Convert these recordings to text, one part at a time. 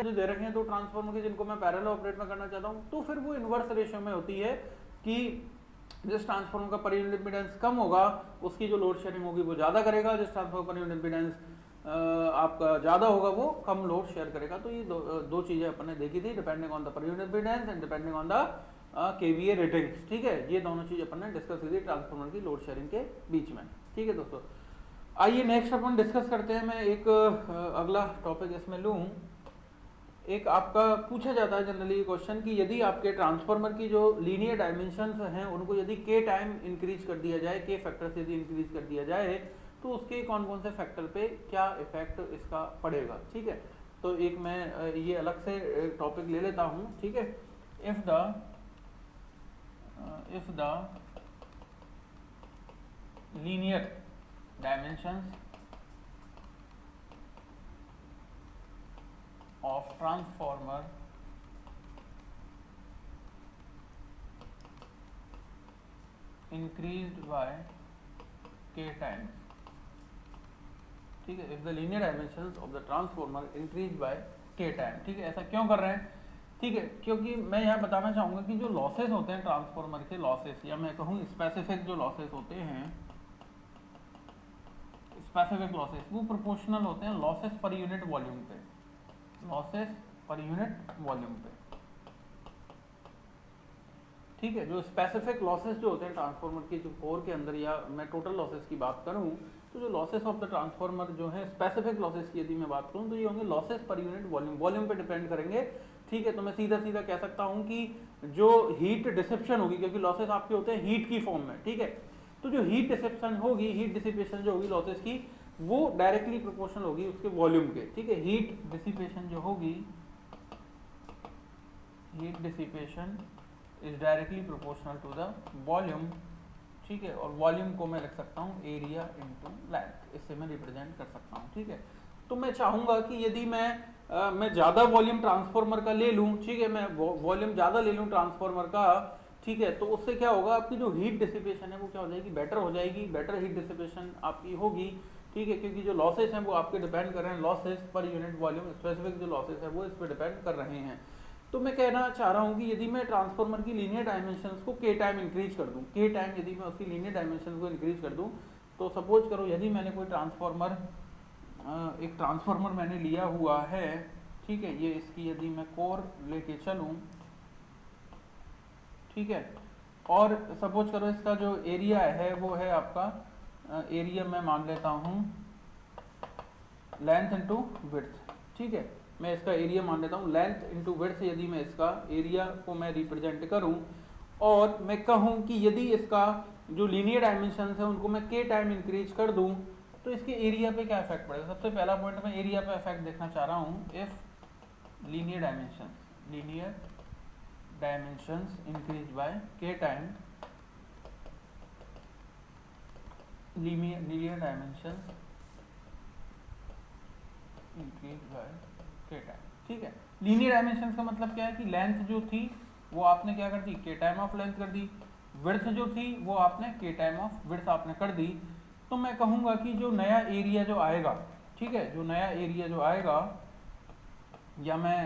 जो दे रखे हैं तो ट्रांसफार्मर के जिनको मैं पैरेलल ऑपरेट में करना चाहता हूँ, तो फिर वो इन्वर्स रेशियो में होती है कि जिस ट्रांसफार्मर का पर यूनिट इम्पीडेंस कम होगा उसकी जो लोड शेयरिंग होगी वो ज़्यादा करेगा, जिस ट्रांसफार्मर पर यूनिट इम्पीडेंस आपका ज़्यादा होगा वो कम लोड शेयर करेगा। तो ये दो चीज़ें अपन ने देखी थी, depending on the per unit impedance and depending on the KVA ratings. ठीक है, ये दोनों चीज़ अपन ने डिस्कस की थी ट्रांसफार्मर की लोड शेयरिंग के बीच में। ठीक है दोस्तों, आइए नेक्स्ट अपन डिस्कस करते हैं। मैं एक अगला टॉपिक इसमें लूँ। एक आपका पूछा जाता है जनरली क्वेश्चन कि यदि आपके ट्रांसफार्मर की जो लीनियर डायमेंशंस हैं उनको यदि के टाइम इंक्रीज कर दिया जाए, के फैक्टर से यदि इंक्रीज कर दिया जाए तो उसके कौन कौन से फैक्टर पे क्या इफेक्ट इसका पड़ेगा। ठीक है, तो एक मैं ये अलग से टॉपिक ले लेता हूँ। ठीक है, if the linear dimensions of transformer increased by k times। ठीक है, if the linear dimensions of the transformer increased by k time। ठीक है, ऐसा क्यों कर रहे हैं? ठीक है, क्योंकि मैं यहाँ बताना चाहूँगा कि जो लॉसेस होते हैं ट्रांसफार्मर के लॉसेस, या मैं कहूँ स्पेसिफिक जो लॉसेस होते हैं, स्पेसिफिक लॉसेस वो प्रोपोर्शनल होते हैं लॉसेस पर यूनिट वॉल्यूम पे, लॉसेस पर यूनिट वॉल्यूम पे। ठीक है, जो स्पेसिफिक लॉसेस जो होते हैं ट्रांसफार्मर की जो कोर के अंदर, या मैं टोटल लॉसेस की बात करूं तो जो लॉसेस ऑफ द ट्रांसफार्मर जो है स्पेसिफिक लॉसेस की यदि मैं बात करूं तो ये होंगे losses per unit volume, volume पे डिपेंड करेंगे। ठीक है, तो मैं सीधा सीधा कह सकता हूं कि जो हीट डिसिप्शन होगी, क्योंकि लॉसेस आपके होते हैं हीट की फॉर्म में। ठीक है, तो जो हीट डिसिप्शन होगी, हीट डिसिपेशन जो होगी लॉसेस की, वो डायरेक्टली प्रोपोर्शनल होगी उसके वॉल्यूम के। ठीक है, हीट डिसिपेशन जो होगी, heat dissipation is directly proportional to the volume. ठीक है, और वॉल्यूम को मैं लिख सकता हूँ एरिया इनटू लेंथ, इससे मैं रिप्रेजेंट कर सकता हूँ। ठीक है, तो मैं चाहूंगा कि यदि मैं ज़्यादा वॉल्यूम ट्रांसफार्मर का ले लूँ, ठीक है, मैं वॉल्यूम ज़्यादा ले लूँ ट्रांसफार्मर का, ठीक है, तो उससे क्या होगा, आपकी जो हीट डिसिपेशन है वो क्या हो जाएगी, बेटर हो जाएगी, बेटर हीट डिसिपेशन आपकी होगी। ठीक है, क्योंकि जो लॉसेस हैं वो आपके डिपेंड कर रहे हैं, losses per unit volume, specific जो लॉसेस है वो इस पर डिपेंड कर रहे हैं। तो मैं कहना चाह रहा हूँ कि यदि मैं ट्रांसफार्मर की लीनियर डायमेंशंस को के टाइम इंक्रीज कर दूँ, के टाइम यदि मैं उसकी लीनियर डायमेंशन को इंक्रीज कर दूँ, तो सपोज करो यदि मैंने कोई ट्रांसफार्मर, एक ट्रांसफार्मर मैंने लिया हुआ है, ठीक है, ये इसकी यदि मैं कोर लेके चलूँ, ठीक है, और सपोज करो इसका जो एरिया है वो है आपका एरिया मैं मान लेता हूँ लेंथ इनटू विड्थ। ठीक है, मैं इसका एरिया मान लेता हूँ लेंथ इनटू विड्थ। यदि मैं इसका एरिया को मैं रिप्रेजेंट करूँ और मैं कहूँ कि यदि इसका जो लीनियर डायमेंशंस है उनको मैं के टाइम इंक्रीज कर दूँ तो इसके एरिया पे क्या इफेक्ट पड़ेगा। सबसे पहला पॉइंट मैं एरिया पे इफेक्ट देखना चाह रहा हूँ। If linear dimensions increase by K time, linear dimensions increase by K time. ठीक है, लीनियर डायमेंशंस का मतलब क्या है कि लेंथ जो थी वो आपने क्या कर दी, के टाइम ऑफ लेंथ कर दी, विड्थ जो थी वो आपने के टाइम ऑफ विड्थ आपने कर दी। तो मैं कहूँगा कि जो नया एरिया जो आएगा, ठीक है, जो नया एरिया जो आएगा, या मैं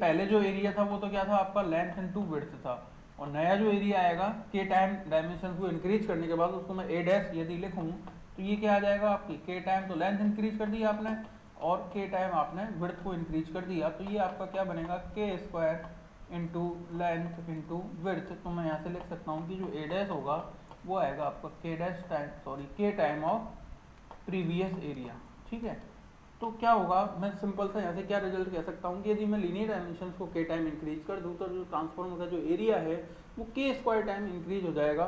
पहले जो एरिया था वो तो क्या था आपका लेंथ इनटू विड्थ था, और नया जो एरिया आएगा के टाइम डायमेंशन को इंक्रीज करने के बाद उसको मैं ए डैश यदि लिखूँ तो ये क्या आ जाएगा आपकी के टाइम, तो लेंथ इंक्रीज कर दी आपने और के टाइम आपने विड्थ को इंक्रीज कर दिया, तो ये आपका क्या बनेगा के square into length into width. तो मैं यहाँ से लिख सकता हूँ कि जो ए डैश होगा वो आएगा आपका के टाइम ऑफ प्रीवियस एरिया। ठीक है, तो क्या होगा, मैं सिंपल सा यहाँ से क्या रिजल्ट कह सकता हूँ कि यदि मैं लीनियर डायमेंशंस को के टाइम इंक्रीज कर दूँ तो जो ट्रांसफार्मर का जो एरिया है वो के स्क्वायर टाइम इंक्रीज हो जाएगा,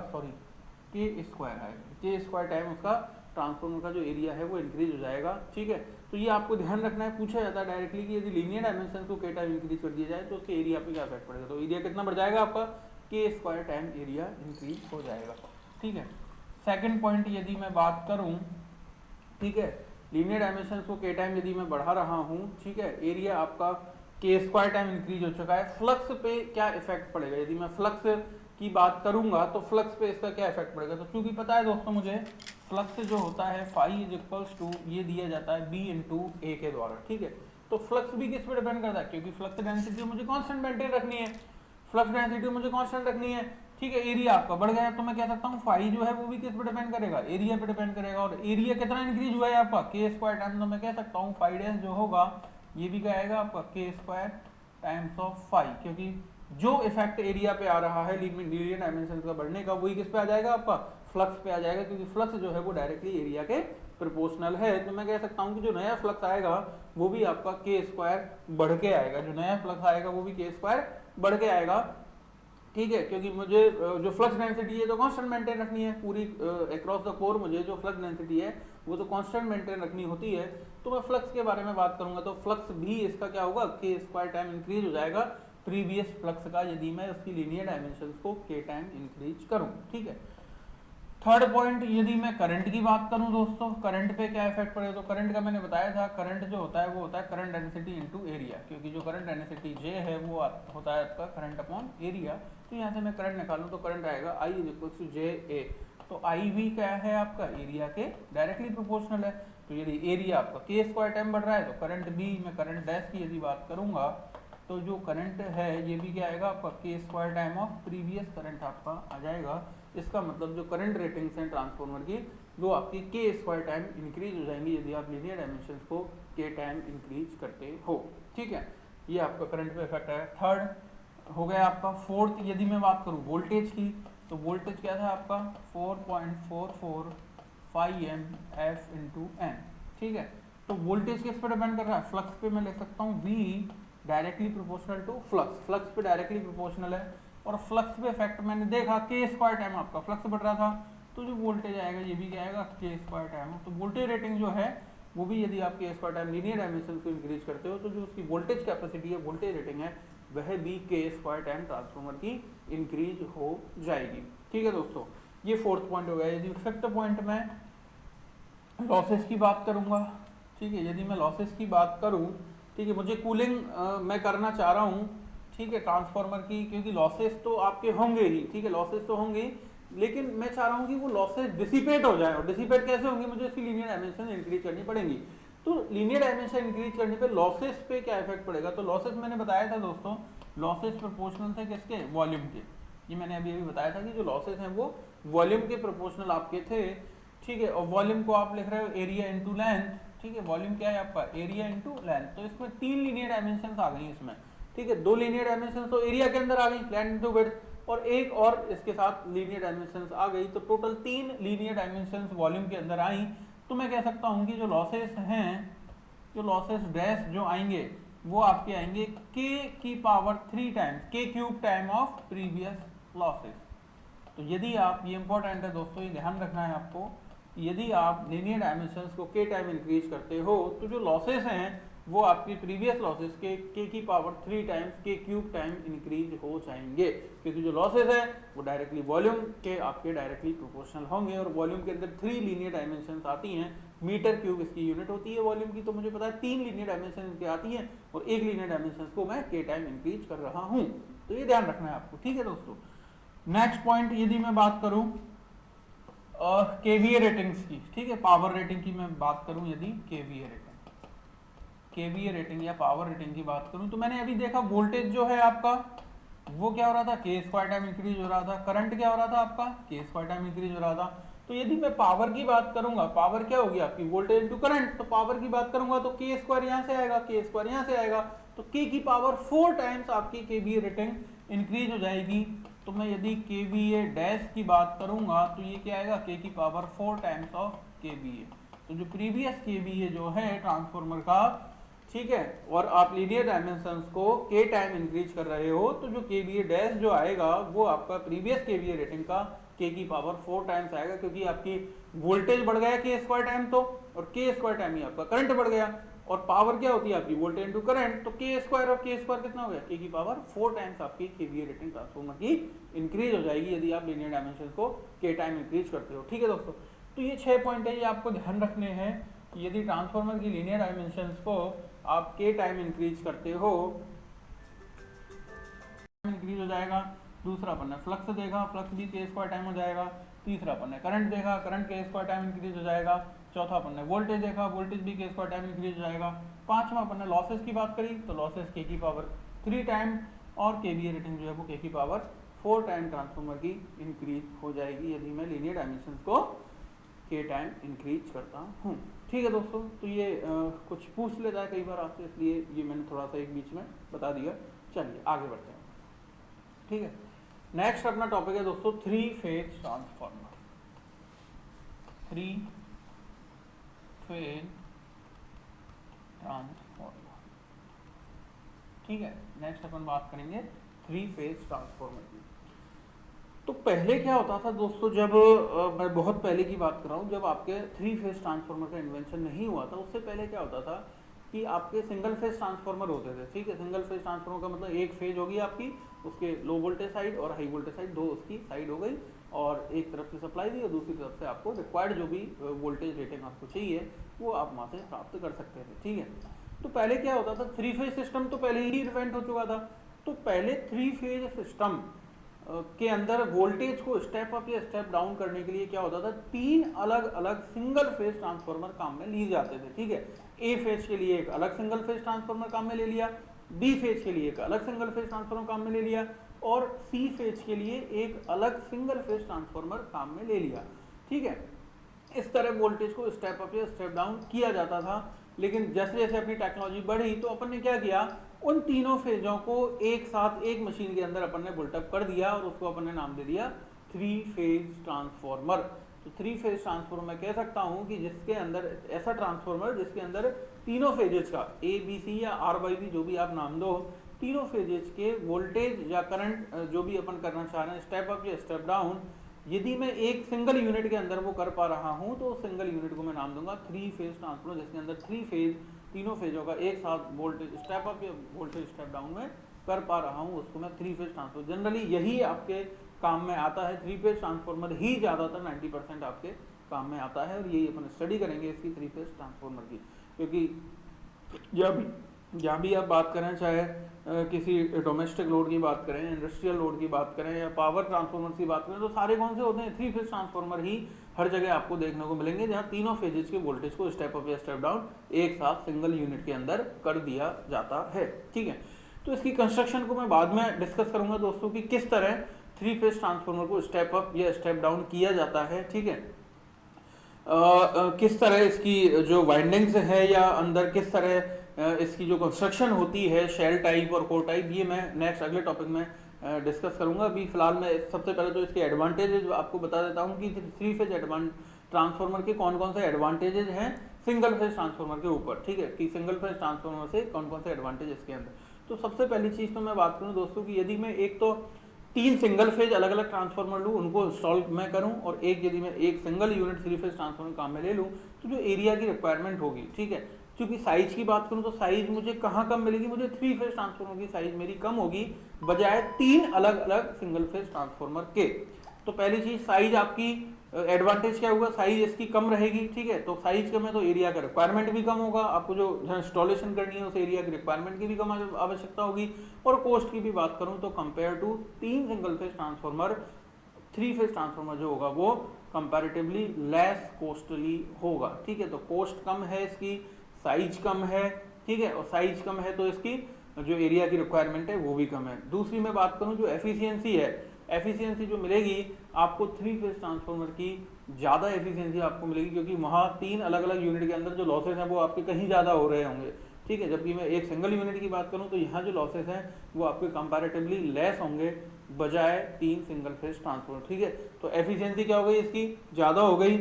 के स्क्वायर आएगा, के स्क्वायर टाइम उसका ट्रांसफार्मर का जो एरिया है वो इंक्रीज हो जाएगा। ठीक है, तो ये आपको ध्यान रखना है, पूछा जाता है डायरेक्टली कि यदि लीनियर डायमेंशन को के टाइम इंक्रीज कर दिया जाए तो उसके एरिया पे क्या इफेक्ट पड़ेगा। तो एरिया कितना बढ़ जाएगा आपका, के स्क्वायर टाइम एरिया इंक्रीज हो जाएगा। ठीक है, सेकेंड पॉइंट यदि मैं बात करूँ, ठीक है, लीनियर डायमेंशंस को के टाइम यदि मैं बढ़ा रहा हूँ, ठीक है, एरिया आपका के स्क्वायर टाइम इंक्रीज हो चुका है, फ्लक्स पे क्या इफेक्ट पड़ेगा। यदि मैं फ्लक्स की बात करूंगा तो फ्लक्स पे इसका क्या इफेक्ट पड़ेगा। तो चूंकि पता है दोस्तों मुझे फ्लक्स जो होता है फाई इज इक्वल्स टू ये दिया जाता है बी इंटू ए के द्वारा, ठीक है। तो फ्लक्स भी किस पे डिपेंड करता है, क्योंकि फ्लक्स डेंसिटी मुझे कांस्टेंट मेंटेन रखनी है, फ्लक्स डेंसिटी मुझे कांस्टेंट रखनी है, ठीक है। एरिया आपका बढ़ गया तो मैं कह सकता हूँ फाई जो है वो भी किस पे डिपेंड करेगा, एरिया पे डिपेंड करेगा। और एरिया कितना इंक्रीज हुआ है आपका के स्क्वायर टाइम, तो मैं कह सकता हूँ फाई डैश जो होगा ये भी क्या आएगा आपका के स्क्वायर टाइम्स ऑफ फाई, क्योंकि जो इफेक्ट एरिया पे आ रहा है लीनियर डायमेंशन का बढ़ने का, वही किस पे आ जाएगा आपका फ्लक्स पे आ जाएगा, क्योंकि फ्लक्स जो है वो डायरेक्टली एरिया के प्रोपोर्शनल है। तो मैं कह सकता हूँ कि जो नया फ्लक्स आएगा वो भी आपका के स्क्वायर बढ़ के आएगा, जो नया फ्लक्स आएगा वो भी के स्क्वायर बढ़ के आएगा, ठीक है। क्योंकि मुझे जो फ्लक्स डेंसिटी है तो कांस्टेंट मेंटेन रखनी है पूरी अक्रॉस द कोर, मुझे जो फ्लक्स डेंसिटी है वो तो कांस्टेंट मेंटेन रखनी होती है। तो मैं फ्लक्स के बारे में बात करूंगा तो फ्लक्स भी इसका क्या होगा के स्क्वायर टाइम इंक्रीज हो जाएगा प्रीवियस फ्लक्स का, यदि मैं उसकी लीनियर डायमेंशंस को के टाइम इंक्रीज करूं, ठीक है। थर्ड पॉइंट, यदि मैं करंट की बात करूं दोस्तों, करंट पे क्या इफेक्ट पड़ेगा, तो करंट का मैंने बताया था, करंट जो होता है वो होता है करंट डेंसिटी इनटू एरिया, क्योंकि जो करंट डेंसिटी जे है वो होता है आपका करंट अपॉन एरिया। तो यहाँ से मैं करंट निकालूं तो करंट आएगा आई इज इक्वल टू जे ए, तो आई भी क्या है आपका एरिया के डायरेक्टली प्रोपोर्शनल है। तो यदि एरिया आपका के स्क्वायर टाइम बढ़ रहा है तो करंट भी, मैं करंट डैश की यदि बात करूंगा तो जो करंट है ये भी क्या आएगा आपका के square time of previous current आपका आ जाएगा। इसका मतलब जो करंट रेटिंग्स हैं ट्रांसफार्मर की वो आपकी के स्क्वायर टाइम इंक्रीज हो जाएंगी यदि आप लीनियर डायमेंशंस को के टाइम इंक्रीज करते हो, ठीक है। ये आपका करंट पे इफेक्ट है। थर्ड हो गया आपका। फोर्थ, यदि मैं बात करूँ वोल्टेज की, तो वोल्टेज क्या था आपका 4.44 एम एफ इंटू एन, ठीक है। तो वोल्टेज किस पर डिपेंड कर रहा है, फ्लक्स पे मैं लिख सकता हूँ V directly proportional to flux, flux पे डायरेक्टली प्रोपोर्शनल है। और फ्लक्स पे इफेक्ट मैंने देखा के स्क्वायर टाइम आपका फ्लक्स बढ़ रहा था, तो जो वोल्टेज आएगा ये भी क्या आएगा के स्क्वायर टाइम। तो वोल्टेज रेटिंग जो है वो भी यदि आप के स्क्वायर टाइम लीनियर डायमेंशन को इंक्रीज करते हो तो जो उसकी वोल्टेज कैपेसिटी है, वोल्टेज रेटिंग है, वह भी के स्क्वायर टाइम ट्रांसफार्मर की इंक्रीज हो जाएगी, ठीक है दोस्तों। ये फोर्थ पॉइंट हो गया। यदि फिफ्थ पॉइंट में लॉसेस की बात करूंगा, ठीक है। यदि मैं लॉसेस की बात करूं, ठीक है, मुझे कूलिंग मैं करना चाह रहा हूं, ठीक है, ट्रांसफार्मर की, क्योंकि लॉसेस तो आपके होंगे ही, ठीक है, लॉसेस तो होंगे, लेकिन मैं चाह रहा हूं कि वो लॉसेस डिसिपेट हो जाए। और डिसिपेट कैसे होंगे, मुझे इसकी लीनियर डायमेंशन इंक्रीज करनी पड़ेगी। तो लीनियर डायमेंशन इंक्रीज करने पे लॉसेस पे क्या इफेक्ट पड़ेगा, तो लॉसेस मैंने बताया था दोस्तों, लॉसेस प्रोपोर्शनल थे किसके, वॉल्यूम के। ये मैंने अभी बताया था कि जो लॉसेस हैं वो वॉल्यूम के प्रोपोर्शनल आपके थे, ठीक है। और वॉल्यूम को आप लिख रहे हो एरिया इंटू लेंथ, ठीक है। वॉल्यूम क्या है आपका एरिया इंटू लेंथ, तो इसमें 3 लीनियर डायमेंशन आ गई इसमें, ठीक है। 2 लीनियर डायमेंशन तो एरिया के अंदर आ गई, लेंथ इंटू विड्थ, और एक और इसके साथ लीनियर डायमेंशन आ गई, तो टोटल 3 लीनियर डायमेंशन वॉल्यूम के अंदर आई। तो मैं कह सकता हूँ कि जो लॉसेस हैं, जो लॉसेस डैश जो आएंगे वो आपके आएंगे k की power 3 times k cube time of previous losses. तो यदि आप, ये इंपॉर्टेंट है दोस्तों, ये ध्यान रखना है आपको, यदि आप लीनियर डायमेंशंस को k टाइम इंक्रीज करते हो तो जो लॉसेस हैं वो आपकी प्रीवियस लॉसेस के k की power 3 times k cube time increase हो जाएंगे, क्योंकि जो लॉसेस है वो डायरेक्टली वॉल्यूम के आपके डायरेक्टली प्रोपोर्शनल होंगे। और वॉल्यूम के अंदर 3 लीनियर डायमेंशंस आती हैं, मीटर क्यूब इसकी यूनिट होती है वॉल्यूम की, तो मुझे पता है 3 लीनियर डायमेंशन इनकी आती हैं और एक लीनियर डायमेंशन को मैं k टाइम इंक्रीज कर रहा हूँ। तो ये ध्यान रखना है आपको, ठीक है दोस्तों। नेक्स्ट पॉइंट, यदि मैं बात करूं केवीए रेटिंग्स की, ठीक है, पावर रेटिंग की मैं बात करूं, यदि केवीए रेटिंग या पावर रेटिंग की बात करूं, तो मैंने अभी देखा वोल्टेज जो है आपका वो क्या हो रहा था के स्क्वायर टाइम इंक्रीज हो रहा था, करंट क्या हो रहा था आपका के स्क्वायर टाइम इंक्रीज हो रहा था। तो यदि मैं पावर की बात करूंगा, पावर क्या होगी आपकी वोल्टेज इनटू करंट, तो पावर की बात करूंगा तो के स्क्वायर यहाँ से आएगा, के स्क्वायर यहाँ से आएगा, तो के की पावर 4 टाइम्स आपकी केवीए रेटिंग इंक्रीज हो जाएगी। तो मैं यदि केवीए डैश की बात करूंगा तो ये क्या आएगा के की पावर 4 टाइम्स ऑफ केवीए। तो जो प्रीवियस केवीए जो है ट्रांसफार्मर का, ठीक है, और आप लीनियर डायमेंशंस को के टाइम इंक्रीज कर रहे हो, तो जो केवीए डैश जो आएगा वो आपका प्रीवियस केवीए रेटिंग का के की पावर 4 टाइम्स आएगा, क्योंकि आपकी वोल्टेज बढ़ गया के स्क्वायर टाइम, तो और के स्क्वायर टाइम ही आपका करंट बढ़ गया, और पावर क्या होती है आपकी वोल्टेज इनटू करंट, तो के स्क्वायर और के स्क्वायर कितना हो गया के की पावर 4 टाइम्स आपकी केवीए रेटिंग ट्रांसफार्मर की इंक्रीज हो जाएगी यदि आप लीनियर डायमेंशन को के टाइम इंक्रीज करते हो, ठीक है दोस्तों। तो ये 6 पॉइंट है, ये आपको ध्यान रखने हैं कि यदि ट्रांसफार्मर की लीनियर डायमेंशन को आप के टाइम इंक्रीज करते हो, इंक्रीज हो जाएगा। दूसरा अपन ने फ्लक्स देखा, फ्लक्स भी के स्क्वायर टाइम हो जाएगा। तीसरा अपन ने करंट देखा, करंट के स्क्वायर टाइम इंक्रीज हो जाएगा। चौथा अपन ने वोल्टेज देखा, वोल्टेज भी के स्क्वायर टाइम इंक्रीज हो जाएगा। पांचवा अपन ने लॉसेस की बात करी, तो लॉसेस के की पावर 3 टाइम और केवीए रेटिंग जो है वो के की पावर 4 टाइम ट्रांसफॉर्मर की इंक्रीज हो जाएगी यदि मैं लीनियर डायमेंशन को के टाइम इंक्रीज करता हूँ। ठीक है दोस्तों, तो ये कुछ पूछ लेता है कई बार आपसे, इसलिए ये मैंने थोड़ा सा एक बीच में बता दिया। चलिए आगे बढ़ते हैं। ठीक है, नेक्स्ट अपना टॉपिक है दोस्तों 3 फेज ट्रांसफॉर्मर। 3 phase transformer. ठीक है, नेक्स्ट अपन बात करेंगे 3 फेज ट्रांसफॉर्मर की। तो पहले क्या होता था दोस्तों, जब मैं बहुत पहले की बात कर रहा हूँ, जब आपके 3 फेज ट्रांसफॉर्मर का इन्वेंशन नहीं हुआ था, उससे पहले क्या होता था कि आपके सिंगल फेज ट्रांसफॉर्मर होते थे। ठीक है, सिंगल फेज ट्रांसफॉर्मर का मतलब एक फेज होगी आपकी, उसके लो वोल्टेज साइड और हाई वोल्टेज साइड दो उसकी साइड हो गई, और एक तरफ से सप्लाई दी और दूसरी तरफ से आपको रिक्वायर्ड जो भी वोल्टेज रेटिंग आपको चाहिए वो आप वहाँ से प्राप्त कर सकते थे। ठीक है, तो पहले क्या होता था, 3 फेज सिस्टम तो पहले ही इन्वेंट हो चुका था। तो पहले 3 फेज सिस्टम के अंदर वोल्टेज को स्टेप अप या स्टेप डाउन करने के लिए क्या होता था, 3 अलग अलग सिंगल फेज ट्रांसफॉर्मर काम में लिए जाते थे। ठीक है, ए फेज के लिए एक अलग सिंगल फेज ट्रांसफॉर्मर काम में ले लिया, बी फेज के लिए एक अलग सिंगल फेज ट्रांसफॉर्मर काम में ले लिया, और सी फेज के लिए एक अलग सिंगल फेज ट्रांसफॉर्मर काम में ले लिया। ठीक है, इस तरह वोल्टेज को स्टेप अप या स्टेप डाउन किया जाता था। लेकिन जैसे जैसे अपनी टेक्नोलॉजी बढ़ी तो अपन ने क्या किया, उन तीनों फेजों को एक साथ एक मशीन के अंदर अपन ने बुल्टअप कर दिया और उसको अपन ने नाम दे दिया 3 फेज ट्रांसफॉर्मर। तो 3 फेज ट्रांसफॉर्मर मैं कह सकता हूं कि जिसके अंदर ऐसा ट्रांसफॉर्मर जिसके अंदर तीनों फेजेस का ए बी सी या आर वाई बी जो भी आप नाम दो, तीनों फेजेस के वोल्टेज या करंट जो भी अपन करना चाह रहे हैं स्टेप अप या स्टेप डाउन, यदि मैं एक सिंगल यूनिट के अंदर वो कर पा रहा हूं तो सिंगल यूनिट को मैं नाम दूंगा 3 फेज ट्रांसफॉर्मर, जिसके अंदर 3 फेज तीनों फेजों का एक साथ वोल्टेज स्टेप अप या वोल्टेज स्टेप डाउन में कर पा रहा हूं, उसको मैं 3 फेज ट्रांसफॉर्मर। जनरली यही आपके काम में आता है, 3 फेज ट्रांसफॉर्मर ही ज़्यादातर 90% आपके काम में आता है, और यही अपन स्टडी करेंगे इसकी 3 फेज ट्रांसफॉर्मर की। क्योंकि जहाँ भी आप बात करें, चाहे किसी डोमेस्टिक लोड की बात करें, इंडस्ट्रियल लोड की बात करें या पावर ट्रांसफॉर्मर की बात करें, तो सारे कौन से होते हैं, 3 फेज ट्रांसफॉर्मर ही हर जगह आपको देखने को मिलेंगे, जहाँ तीनों फेजेस के वोल्टेज को स्टेप अप या स्टेप डाउन एक साथ सिंगल यूनिट के अंदर कर दिया जाता है। ठीक है, तो इसकी कंस्ट्रक्शन को मैं बाद में डिस्कस करूंगा दोस्तों कि किस तरह 3 फेज ट्रांसफॉर्मर को स्टेप अप या स्टेप डाउन किया जाता है। ठीक है, किस तरह इसकी जो वाइंडिंग्स है या अंदर किस तरह इसकी जो कंस्ट्रक्शन होती है, शेल टाइप और कोर टाइप, ये मैं नेक्स्ट अगले टॉपिक में डिस्कस करूंगा। अभी फिलहाल मैं सबसे पहले तो इसके एडवांटेजेस आपको बता देता हूं कि 3 फेज ट्रांसफॉर्मर के कौन कौन से एडवांटेजेस हैं सिंगल फेज ट्रांसफॉर्मर के ऊपर। ठीक है, कि सिंगल फेज ट्रांसफॉर्मर से कौन कौन से एडवांटेज इसके अंदर। तो सबसे पहली चीज़ तो मैं बात करूँ दोस्तों कि यदि मैं एक तो 3 सिंगल फेज अलग अलग ट्रांसफॉर्मर लूँ, उनको इंस्टॉल मैं करूँ, और एक यदि मैं एक सिंगल यूनिट 3 फेज ट्रांसफॉर्मर काम में ले लूँ, तो जो एरिया की रिक्वायरमेंट होगी, ठीक है, क्योंकि साइज की बात करूं तो साइज मुझे कहाँ कम मिलेगी, मुझे 3 फेज ट्रांसफॉर्मर की साइज मेरी कम होगी बजाय 3 अलग अलग सिंगल फेज ट्रांसफॉर्मर के। तो पहली चीज साइज आपकी एडवांटेज क्या होगा, साइज इसकी कम रहेगी। ठीक है, तो साइज कम है तो एरिया का रिक्वायरमेंट भी कम होगा, आपको जो इंस्टॉलेशन करनी है उस एरिया की रिक्वायरमेंट की भी कम आवश्यकता होगी। और कॉस्ट की भी बात करूं तो compare to 3 single phase transformer, 3 phase transformer जो होगा वो कंपैरेटिवली लेस कॉस्टली होगा। ठीक है, तो कॉस्ट कम है इसकी, साइज कम है। ठीक है, और साइज कम है तो इसकी जो एरिया की रिक्वायरमेंट है वो भी कम है। दूसरी मैं बात करूं जो एफिशिएंसी है, एफिशिएंसी जो मिलेगी आपको 3 फेज ट्रांसफॉर्मर की ज़्यादा एफिशिएंसी आपको मिलेगी, क्योंकि वहाँ 3 अलग अलग यूनिट के अंदर जो लॉसेस हैं वो आपके कहीं ज़्यादा हो रहे होंगे। ठीक है, जबकि मैं एक सिंगल यूनिट की बात करूँ तो यहाँ जो लॉसेस हैं वो आपके कंपैरेटिवली लेस होंगे बजाय 3 सिंगल फेज ट्रांसफॉर्मर। ठीक है, तो एफिशिएंसी क्या हो गई, इसकी ज़्यादा हो गई।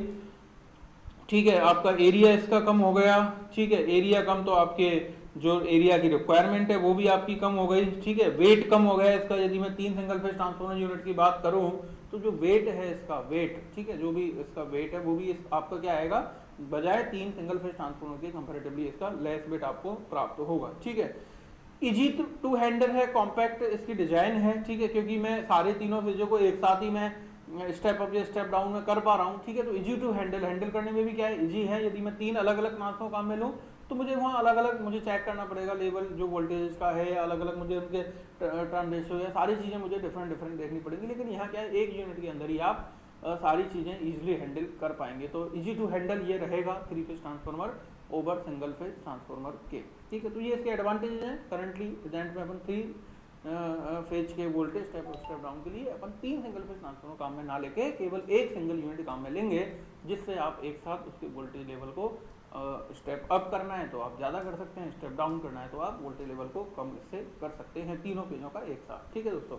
ठीक है, आपका एरिया इसका कम हो गया। ठीक है, एरिया कम तो आपके जो एरिया की रिक्वायरमेंट है वो भी आपकी कम हो गई। ठीक है, वेट कम हो गया इसका, यदि मैं 3 सिंगल फेज ट्रांसफॉर्मर यूनिट की बात करूं तो जो वेट है इसका, वेट, ठीक है, जो भी इसका वेट है वो भी आपका क्या आएगा, बजाय 3 सिंगल फेज ट्रांसफॉर्मर के कंपैरेटिवली इसका लेस वेट आपको प्राप्त होगा। ठीक है, इजी टू हैंडल है, कॉम्पैक्ट इसकी डिजाइन है। ठीक है, क्योंकि मैं सारे तीनों फेजों को एक साथ ही मैं स्टेप अप या स्टेप डाउन में कर पा रहा हूँ। ठीक है, तो इजी टू हैंडल करने में भी क्या है, इजी है। यदि मैं 3 अलग अलग ट्रांसफॉर्मर काम में लूँ तो मुझे वहाँ अलग अलग मुझे चेक करना पड़ेगा, लेवल जो वोल्टेज का है, अलग अलग मुझे उनके टर्न रेशियो है, सारी चीज़ें मुझे डिफरेंट देखनी पड़ेगी। लेकिन यहाँ क्या है, एक यूनिट के अंदर ही आप सारी चीज़ें इजीली हैंडल कर पाएंगे। तो इजी टू हैंडल ये रहेगा 3 phase transformer over single phase transformer के। ठीक है, तो ये इसके एडवांटेजेस हैं। करंटली प्रेजेंट में अपन 3 फेज के voltage step up step down के लिए अपन 3 सिंगल फेज ट्रांसफार्मर काम में ना लेके केवल एक सिंगल यूनिट काम में लेंगे, जिससे आप एक साथ उसके वोल्टेज लेवल को स्टेप अप करना है तो आप ज़्यादा कर सकते हैं, स्टेप डाउन करना है तो आप वोल्टेज लेवल को कम इससे कर सकते हैं, तीनों फेजों का एक साथ। ठीक है दोस्तों,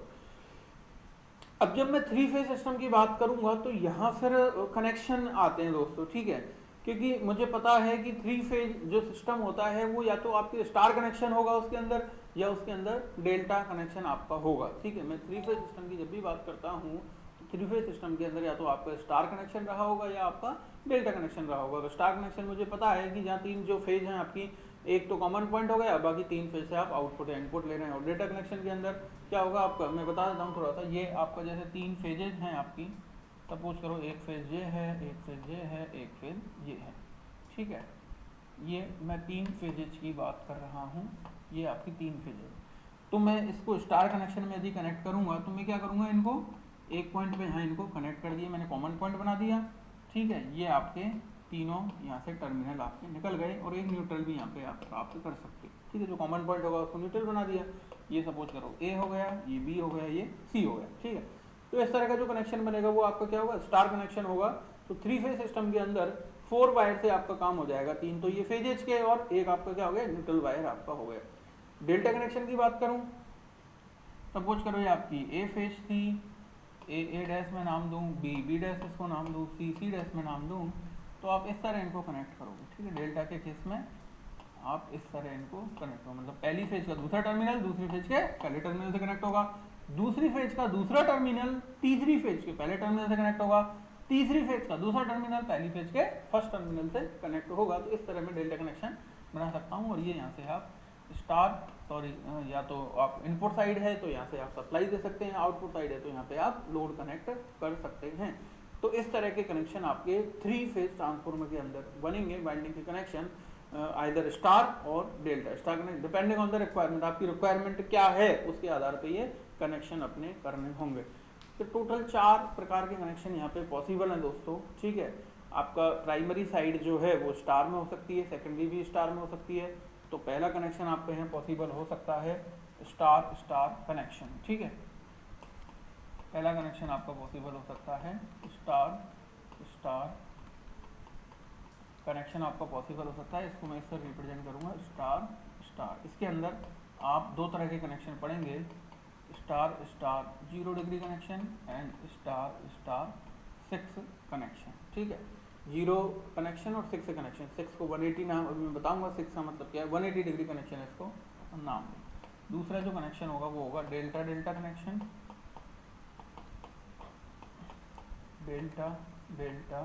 अब जब मैं 3 फेज सिस्टम की बात करूंगा तो यहाँ फिर कनेक्शन आते हैं दोस्तों। ठीक है, क्योंकि मुझे पता है कि 3 फेज जो सिस्टम होता है वो या तो आपके स्टार कनेक्शन होगा उसके अंदर, या उसके अंदर डेल्टा कनेक्शन आपका होगा। ठीक है, मैं 3 फेज सिस्टम की जब भी बात करता हूँ तो 3 फेज सिस्टम के अंदर या तो आपका स्टार कनेक्शन रहा होगा या आपका डेल्टा कनेक्शन रहा होगा। स्टार कनेक्शन मुझे पता है कि जहाँ 3 जो फेज हैं आपकी, एक तो कॉमन पॉइंट हो गया, बाकी 3 फेज से आप आउटपुट या इनपुट ले रहे हैं। और डेल्टा कनेक्शन के अंदर क्या होगा आपका, मैं बता देता हूँ थोड़ा सा। ये आपका जैसे 3 फेजेज हैं आपकी, सपोज करो एक फेज ये है, एक फेज ये है, एक फेज ये है। ठीक है, ये मैं 3 फेजेज की बात कर रहा हूँ, ये आपकी 3 फेजेज। तो मैं इसको स्टार कनेक्शन में यदि कनेक्ट करूँगा तो मैं क्या करूँगा, इनको एक पॉइंट पे यहाँ इनको कनेक्ट कर दिया मैंने, कॉमन पॉइंट बना दिया। ठीक है, ये आपके तीनों यहाँ से टर्मिनल आपके निकल गए और एक न्यूट्रल भी यहाँ पे आप प्राप्त कर सकते। ठीक है, जो कॉमन पॉइंट होगा उसको न्यूट्रल बना दिया। ये सपोज करो ए हो गया, ये बी हो गया, ये सी हो गया। ठीक है, तो इस तरह का जो कनेक्शन बनेगा वो आपका क्या होगा, स्टार कनेक्शन होगा। तो 3 फेज सिस्टम के अंदर 4 वायर से आपका काम हो जाएगा, 3 तो ये फेजेज के और एक आपका क्या हो गया, न्यूट्रल वायर आपका हो गया। डेल्टा कनेक्शन की बात करूँ, सपोज करो ये आपकी ए फेज थी, ए डैश में नाम दूँ, बी डैश इसको नाम दूँ, सी डैश में नाम दूँ, तो आप इस तरह इनको कनेक्ट करोगे। ठीक है, डेल्टा के केस में आप इस तरह इनको कनेक्ट करो, मतलब पहली फेज का दूसरा टर्मिनल दूसरी फेज के पहले टर्मिनल से कनेक्ट होगा, दूसरी फेज का दूसरा टर्मिनल तीसरी फेज के पहले टर्मिनल से कनेक्ट होगा, तीसरी फेज का दूसरा टर्मिनल पहली फेज के फर्स्ट टर्मिनल से कनेक्ट होगा। तो इस तरह मैं डेल्टा कनेक्शन बना सकता हूँ। और ये यहाँ से आप या तो आप इनपुट साइड है तो यहाँ से आप सप्लाई दे सकते हैं, आउटपुट साइड है तो यहाँ पे आप लोड कनेक्ट कर सकते हैं। तो इस तरह के कनेक्शन आपके 3 फेज ट्रांसफार्मर के अंदर बनेंगे, वाइंडिंग के कनेक्शन आइदर स्टार और delta. Star connect depending on the requirement, आपकी रिक्वायरमेंट क्या है उसके आधार पे ये कनेक्शन अपने करने होंगे। तो टोटल 4 प्रकार के कनेक्शन यहाँ पे पॉसिबल हैं दोस्तों। ठीक है, आपका प्राइमरी साइड जो है वो स्टार में हो सकती है, सेकेंडरी भी स्टार में हो सकती है। तो पहला कनेक्शन आपके यहाँ पॉसिबल हो सकता है स्टार स्टार कनेक्शन। ठीक है, पहला कनेक्शन आपका पॉसिबल हो सकता है स्टार स्टार कनेक्शन आपका पॉसिबल हो सकता है। इसको मैं इससे रिप्रेजेंट करूंगा स्टार स्टार। इसके अंदर आप 2 तरह के कनेक्शन पढ़ेंगे, star star 0 degree connection and star star 6 connection. ठीक है, 0 कनेक्शन और 6 कनेक्शन। 6 को 180 नाम अभी मैं बताऊंगा, 6 का मतलब क्या है, 180 डिग्री कनेक्शन है, इसको नाम दें। दूसरा जो कनेक्शन होगा वो होगा delta delta connection, delta delta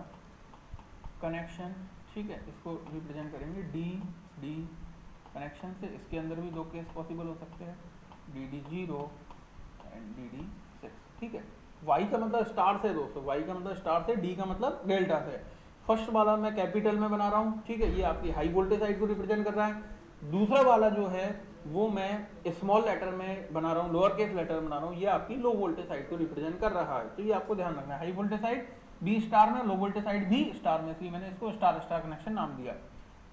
connection. ठीक है, इसको रिप्रेजेंट करेंगे डी डी कनेक्शन से। इसके अंदर भी 2 केस पॉसिबल हो सकते हैं, DD0 एंड DD6। ठीक है, वाई का मतलब स्टार से दोस्तों, वाई का मतलब स्टार से, डी का मतलब डेल्टा से। फर्स्ट वाला मैं कैपिटल में बना रहा हूँ। ठीक है, ये आपकी हाई वोल्टेज साइड को रिप्रेजेंट कर रहा है। दूसरा वाला जो है वो मैं स्मॉल लेटर में बना रहा हूँ, लोअर केस लेटर में बना रहा हूँ, ये आपकी लो वोल्टेज साइड को रिप्रेजेंट कर रहा है। तो ये आपको ध्यान रखना है, हाई वोल्टेज साइड बी स्टार में, लो वोल्टेज साइड भी स्टार में, इसलिए मैंने इसको स्टार स्टार कनेक्शन नाम दिया।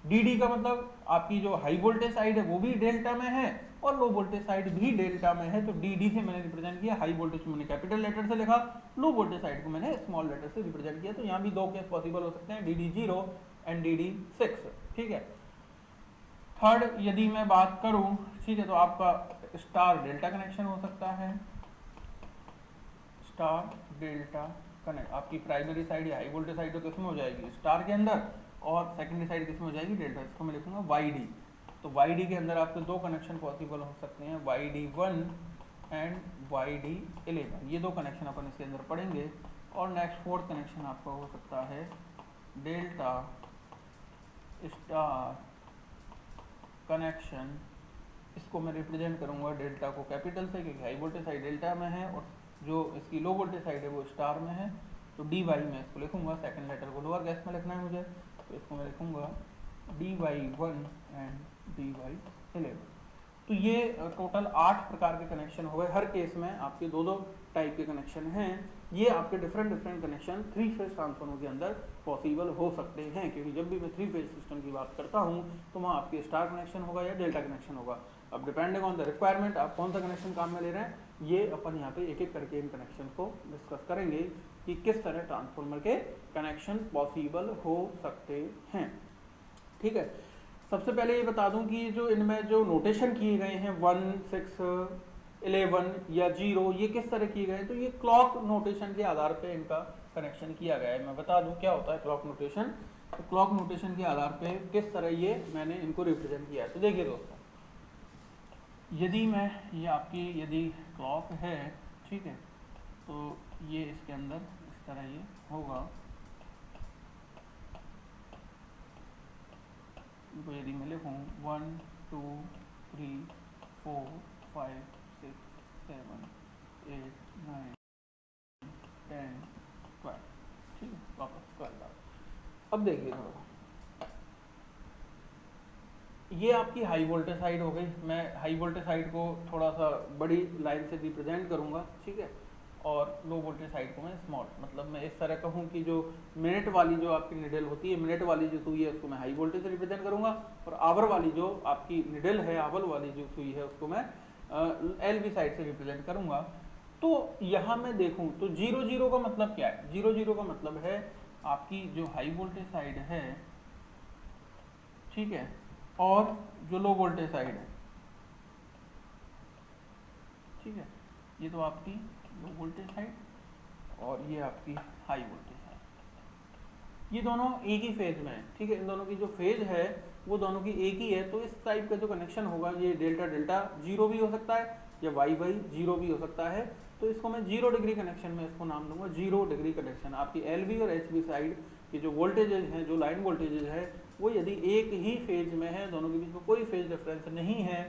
DD का मतलब आपकी जो हाई वोल्टेज साइड है वो भी डेल्टा में है और लो वोल्टेज साइड भी डेल्टा में है। तो DD से मैंने रिप्रेजेंट किया, हाई वोल्टेज को मैंने कैपिटल लेटर से लिखा, लो वोल्टेज साइड को मैंने स्मॉल लेटर से रिप्रेजेंट किया। तो यहाँ भी 2 केस पॉसिबल हो सकते हैं, DD0 एंड DD6। ठीक है, थर्ड यदि मैं बात करूं, ठीक है, तो आपका स्टार डेल्टा कनेक्शन हो सकता है, स्टार डेल्टा कनेक्ट। आपकी प्राइमरी साइड या हाई वोल्टेज साइड तो किसमें हो जाएगी, स्टार के अंदर, और सेकेंडरी साइड किसमें हो जाएगी, डेल्टा। इसको मैं लिखूंगा YD। तो YD के अंदर आपके 2 कनेक्शन पॉसिबल हो सकते हैं, YD1 एंड YD11। ये 2 कनेक्शन अपन इसके अंदर पढ़ेंगे। और नेक्स्ट 4th कनेक्शन आपका हो सकता है डेल्टा स्टार कनेक्शन। इसको मैं रिप्रेजेंट करूंगा डेल्टा को कैपिटल से, क्योंकि हाई वोल्टेज साइड डेल्टा में है और जो इसकी लो वोल्टेज साइड है वो स्टार में है। तो DY में इसको लिखूंगा, सेकंड लेटर को लोअर केस में लिखना है मुझे, तो इसको मैं लिखूंगा DY1 एंड DY11। तो ये टोटल 8 प्रकार के कनेक्शन हो गए। हर केस में आपके दो दो टाइप के कनेक्शन हैं। ये आपके different different connection 3 phase transformer के अंदर पॉसिबल हो सकते हैं, क्योंकि जब भी मैं 3 फेज सिस्टम की बात करता हूँ तो वहाँ आपके स्टार कनेक्शन होगा या डेल्टा कनेक्शन होगा। अब डिपेंडिंग ऑन द रिक्वायरमेंट आप कौन सा कनेक्शन काम में ले रहे हैं, ये अपन यहाँ पे एक एक करके इन कनेक्शन को डिस्कस करेंगे कि किस तरह ट्रांसफार्मर के कनेक्शन पॉसिबल हो सकते हैं। ठीक है, सबसे पहले ये बता दूं कि जो इनमें जो नोटेशन किए गए हैं 1, 6, 11 या 0, ये किस तरह किए गए हैं, तो ये क्लॉक नोटेशन के आधार पे इनका कनेक्शन किया गया है। मैं बता दूं क्या होता है क्लॉक नोटेशन। तो क्लॉक नोटेशन के आधार पे किस तरह ये मैंने इनको रिप्रेजेंट किया है। तो देखिए दोस्तों, यदि मैं ये आपकी यदि क्लॉक है, ठीक है, तो ये इसके अंदर इस तरह ये होगा। इनको यदि मैं लिखूँ 1, 2, 3, 4, 5, 6, 7, 8, 9, 10, 12, ठीक है, वापस 12। अब देखिए ये आपकी हाई वोल्टेज साइड हो गई। मैं हाई वोल्टेज साइड को थोड़ा सा बड़ी लाइन से रिप्रेजेंट करूँगा, ठीक है, और लो वोल्टेज साइड को मैं स्मॉल, मतलब मैं इस तरह कहूँ कि जो मिनट वाली जो आपकी निडल होती है, मिनट वाली जो सुई है उसको मैं हाई वोल्टेज से रिप्रेजेंट करूँगा, और आवर वाली जो आपकी निडल है, आवर वाली जो सुई है उसको मैं LV साइड से रिप्रेजेंट करूँगा। तो यहाँ मैं देखूँ तो 0, 0 का मतलब क्या है। 0, 0 का मतलब है आपकी जो हाई वोल्टेज साइड है, ठीक है, और जो लो वोल्टेज साइड है, ठीक है, ये तो आपकी लो वोल्टेज साइड और ये आपकी हाई वोल्टेज साइड, ये दोनों एक ही फेज में है, ठीक है। इन दोनों की जो फेज है वो दोनों की एक ही है। तो इस टाइप का जो कनेक्शन होगा ये डेल्टा डेल्टा 0 भी हो सकता है या वाई वाई 0 भी हो सकता है। तो इसको मैं 0 डिग्री कनेक्शन में इसको नाम दूंगा 0 डिग्री कनेक्शन। आपकी LV और HV साइड की जो वोल्टेजेज हैं, जो लाइन वोल्टेजेज है, वो यदि एक ही फेज में है, दोनों के बीच में कोई फेज डिफरेंस नहीं है,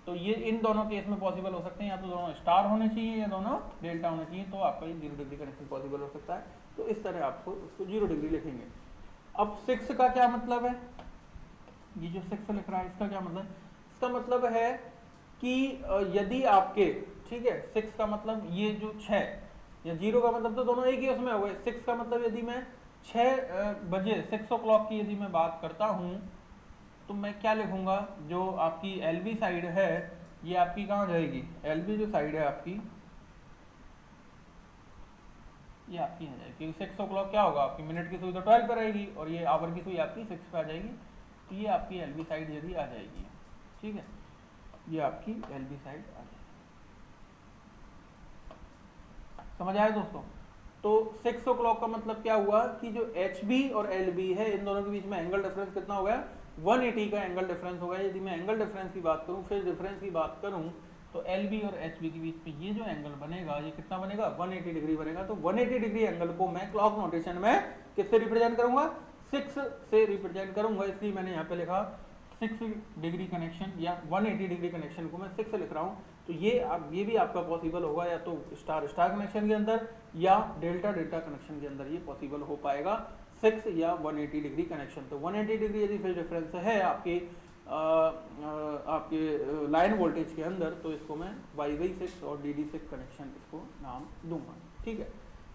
तो ये इन दोनों केस में पॉसिबल हो सकते हैं। या तो दोनों स्टार होने चाहिए या दोनों डेल्टा होने चाहिए, तो आपका ये 0 डिग्री कनेक्शन पॉसिबल हो सकता है। तो इस तरह आपको उसको 0 डिग्री लिखेंगे। अब 6 का क्या मतलब है, ये जो 6 लिख रहा है इसका क्या मतलब, इसका मतलब है कि यदि आपके, ठीक है, 6 का मतलब ये जो 6 या 0 का मतलब तो दोनों एक ही उसमें हो गए। 6 का मतलब यदि मैं 6 बजे 6 o'clock की यदि मैं बात करता हूँ तो मैं क्या लिखूंगा, जो आपकी LV साइड है ये आपकी कहाँ जाएगी, LV जो साइड है आपकी ये आपकी आ जाएगी, क्योंकि 6 o'clock क्या होगा, आपकी मिनट की सुई तो 12 पर रहेगी और ये आवर की सुई आपकी 6 पे आ जाएगी। तो ये आपकी LV साइड यदि आ जाएगी, ठीक है, ये आपकी LV साइड आ जाएगी। समझ आया दोस्तों। तो 6 o'clock का मतलब क्या हुआ कि जो HB और LB है इन दोनों के बीच में एंगल डिफरेंस कितना हो गया, 180 का एंगल डिफरेंस हो गया। यदि मैं एंगल डिफरेंस की बात करूं, फेज डिफरेंस की बात करूं, तो LB और HB के बीच में ये जो एंगल बनेगा ये कितना बनेगा, 180 डिग्री बनेगा। तो 180 डिग्री एंगल को मैं क्लॉक नोटेशन में किससे रिप्रेजेंट करूंगा, 6 से रिप्रेजेंट करूंगा। इसलिए मैंने यहाँ पे लिखा 6 डिग्री कनेक्शन या 180 डिग्री कनेक्शन को मैं 6 से लिख रहा हूँ। तो ये भी आपका पॉसिबल होगा या तो स्टार स्टार कनेक्शन के अंदर या डेल्टा डेल्टा कनेक्शन के अंदर ये पॉसिबल हो पाएगा 6 या 180 डिग्री कनेक्शन। तो 180 डिग्री यदि फेज डिफरेंस है आपके लाइन वोल्टेज के अंदर, तो इसको मैं YY6 और DD6 कनेक्शन इसको नाम दूंगा, ठीक है।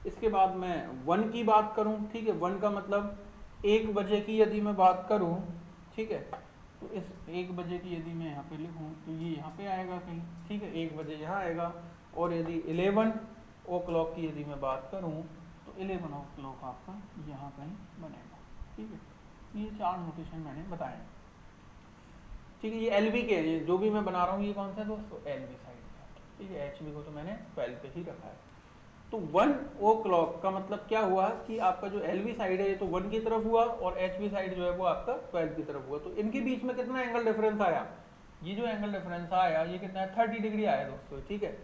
इसके बाद मैं 1 की बात करूं, ठीक है, 1 का मतलब 1 बजे की यदि मैं बात करूं, ठीक है, तो इस 1 बजे की यदि मैं यहाँ पे लिखूँ तो ये यहाँ पे आएगा कहीं, ठीक है, 1 बजे यहाँ आएगा। और यदि 11 o'clock की यदि मैं बात करूँ तो 11 o'clock आपका यहाँ कहीं बनेगा, ठीक है। ये 4 नोटेशन मैंने बताए, ठीक है। ये LV के हैं, जो भी मैं बना रहा हूँ ये कौन सा है दोस्तों, LV साइड है, ठीक है। HV को तो मैंने 12 पे ही रखा है। तो 1 o'clock का मतलब क्या हुआ कि आपका जो LV साइड है ये तो 1 की तरफ हुआ और HV साइड जो है वो आपका 12 की तरफ हुआ। तो इनके बीच में कितना एंगल डिफरेंस आया, ये जो एंगल डिफरेंस आया ये कितना है, 30 डिग्री आया दोस्तों, ठीक है।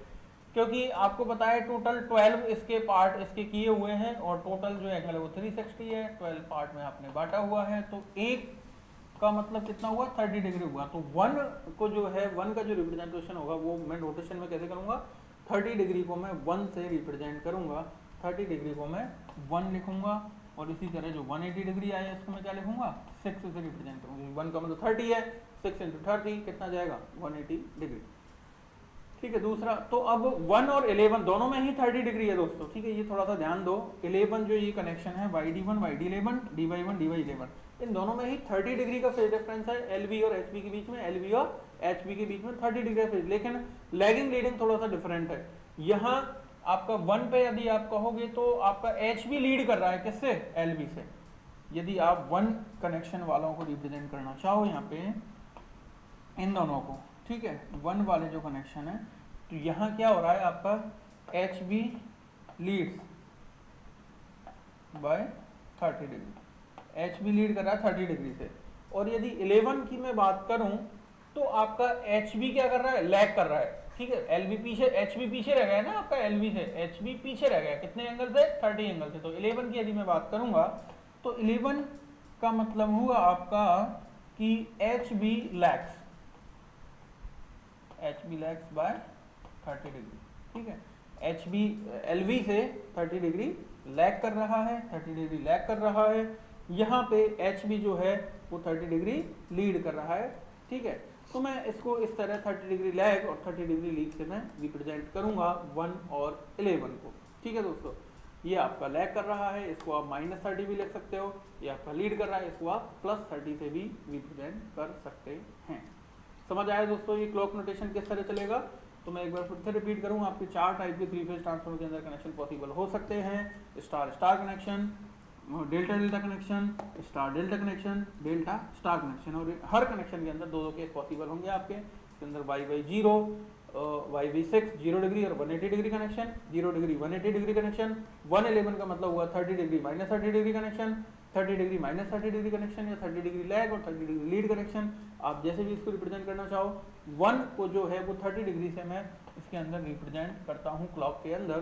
क्योंकि आपको पता है टोटल 12 इसके पार्ट इसके किए हुए हैं और टोटल जो एंगल है वो 360 है, 12 पार्ट में आपने बांटा हुआ है। तो एक का मतलब कितना हुआ, 30 डिग्री हुआ। तो 1 को जो है 1 का जो रिप्रेजेंटेशन होगा वो मैं नोटेशन में कैसे करूँगा, 30 डिग्री को मैं 1 से रिप्रेजेंट करूंगा, 30 डिग्री को मैं 1 लिखूंगा। और इसी तरह जो 180 डिग्री आया इसको मैं क्या लिखूंगा, 6 से रिप्रेजेंट करूंगा। 1 का मतलब 30 है, 6 इंटू 30 कितना जाएगा 180 डिग्री। ठीक है, दूसरा तो अब 1 और 11 दोनों में ही 30 डिग्री है दोस्तों। ठीक है, ये थोड़ा सा ध्यान दो। 11 जो ये कनेक्शन है YD1 YD11 DY1 DY11, इन दोनों में ही 30 डिग्री का फेज डिफरेंस है LV और HB के बीच में, LV और HB के बीच में 30 डिग्री फेज। लेकिन लैगिंग लीडिंग थोड़ा सा डिफरेंट है। यहाँ आपका 1 पे यदि आप कहोगे तो आपका HB लीड कर रहा है किससे, LV से। यदि आप 1 कनेक्शन वालों को रिप्रेजेंट करना चाहो यहाँ पे इन दोनों को, ठीक है, 1 वाले जो कनेक्शन है, तो यहाँ क्या हो रहा है आपका HB leads by 30 degree, HB lead कर रहा है 30 डिग्री से। और यदि 11 की मैं बात करूं तो आपका HB क्या कर रहा है, लैग कर रहा है। ठीक है, LB पीछे, HB पीछे रह गया है ना आपका LV से, HB पीछे रह गया कितने एंगल से, 30 एंगल से। तो 11 की यदि मैं बात करूंगा तो 11 का मतलब हुआ आपका कि HB लैग्स बाय 30 डिग्री। ठीक है, HB LV से 30 डिग्री लैग कर रहा है, 30 डिग्री लैग कर रहा है। यहाँ पे HB जो है वो 30 डिग्री लीड कर रहा है। ठीक है, तो मैं इसको इस तरह 30 डिग्री लैग और 30 डिग्री लीड से मैं रिप्रेजेंट करूंगा 1 और 11 को। ठीक है दोस्तों, ये आपका लैग कर रहा है, इसको आप -30 भी लिख सकते हो। ये आपका लीड कर रहा है, इसको आप +30 से भी रिप्रेजेंट कर सकते हैं। समझ आया दोस्तों ये क्लॉक नोटेशन किस तरह चलेगा? तो मैं एक बार फिर से रिपीट करूँ, आपके 4 टाइप के 3 फेज ट्रांसफार्मर के अंदर कनेक्शन पॉसिबल हो सकते हैं। Star star connection, delta delta connection, star delta connection, delta star connection. और हर कनेक्शन के अंदर 2 केस पॉसिबल होंगे आपके। इसके अंदर YY0, YV6 0 डिग्री और 180 degree connection, 0 degree 180 degree connection. 111 का मतलब हुआ 30 degree -30 degree connection, 30 degree -30 degree connection या 30 डिग्री लैग और 30 डिग्री लीड कनेक्शन। आप जैसे भी इसको रिप्रेजेंट करना चाहो। 1 को जो है वो 30 डिग्री से मैं इसके अंदर रिप्रेजेंट करता हूँ क्लॉक के अंदर।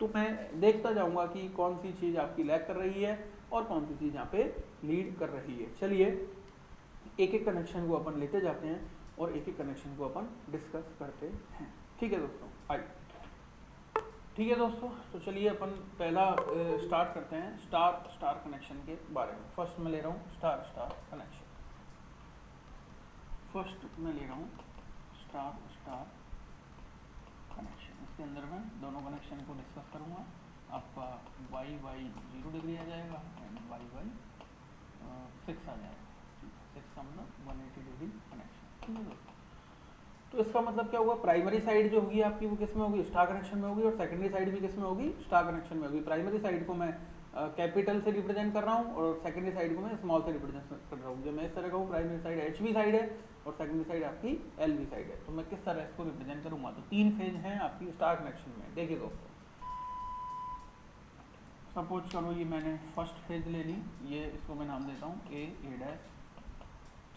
तो मैं देखता जाऊंगा कि कौन सी चीज़ आपकी लैग कर रही है और कौन सी चीज़ यहाँ पे लीड कर रही है। चलिए एक एक कनेक्शन को अपन लेते जाते हैं और एक एक कनेक्शन को अपन डिस्कस करते हैं। ठीक है दोस्तों, आइए। ठीक है दोस्तों, तो चलिए अपन पहला स्टार्ट करते हैं स्टार स्टार कनेक्शन के बारे में। फर्स्ट मैं ले रहा हूँ स्टार स्टार कनेक्शन। फर्स्ट मैं ले रहा हूँ स्टार स्टार कनेक्शन। इसके अंदर मैं दोनों कनेक्शन को डिस्कस करूँगा। आपका YY 0 डिग्री आ जाएगा एंड YY 6 आ जाएगा। 6 का मतलब 180 डिग्री कनेक्शन। ठीक है दोस्तों, तो इसका मतलब क्या हुआ, प्राइमरी साइड जो होगी आपकी वो किस में होगी, स्टार कनेक्शन में होगी, और सेकेंडरी साइड भी किस में होगी, स्टार कनेक्शन में होगी। प्राइमरी साइड को मैं कैपिटल से रिप्रेजेंट कर रहा हूँ और सेकेंडरी साइड को मैं स्मॉल से रिप्रेजेंट कर रहा हूँ। जब मैं इस तरह कहूँ प्राइमरी साइड HB साइड है और सेकेंडरी साइड आपकी LV साइड है, तो मैं किस तरह इसको रिप्रेजेंट करूँगा। तो 3 फेज हैं आपकी स्टार कनेक्शन में। देखिए दोस्तों, सपोज करो ये मैंने फर्स्ट फेज ले ली, ये इसको मैं नाम देता हूँ A'।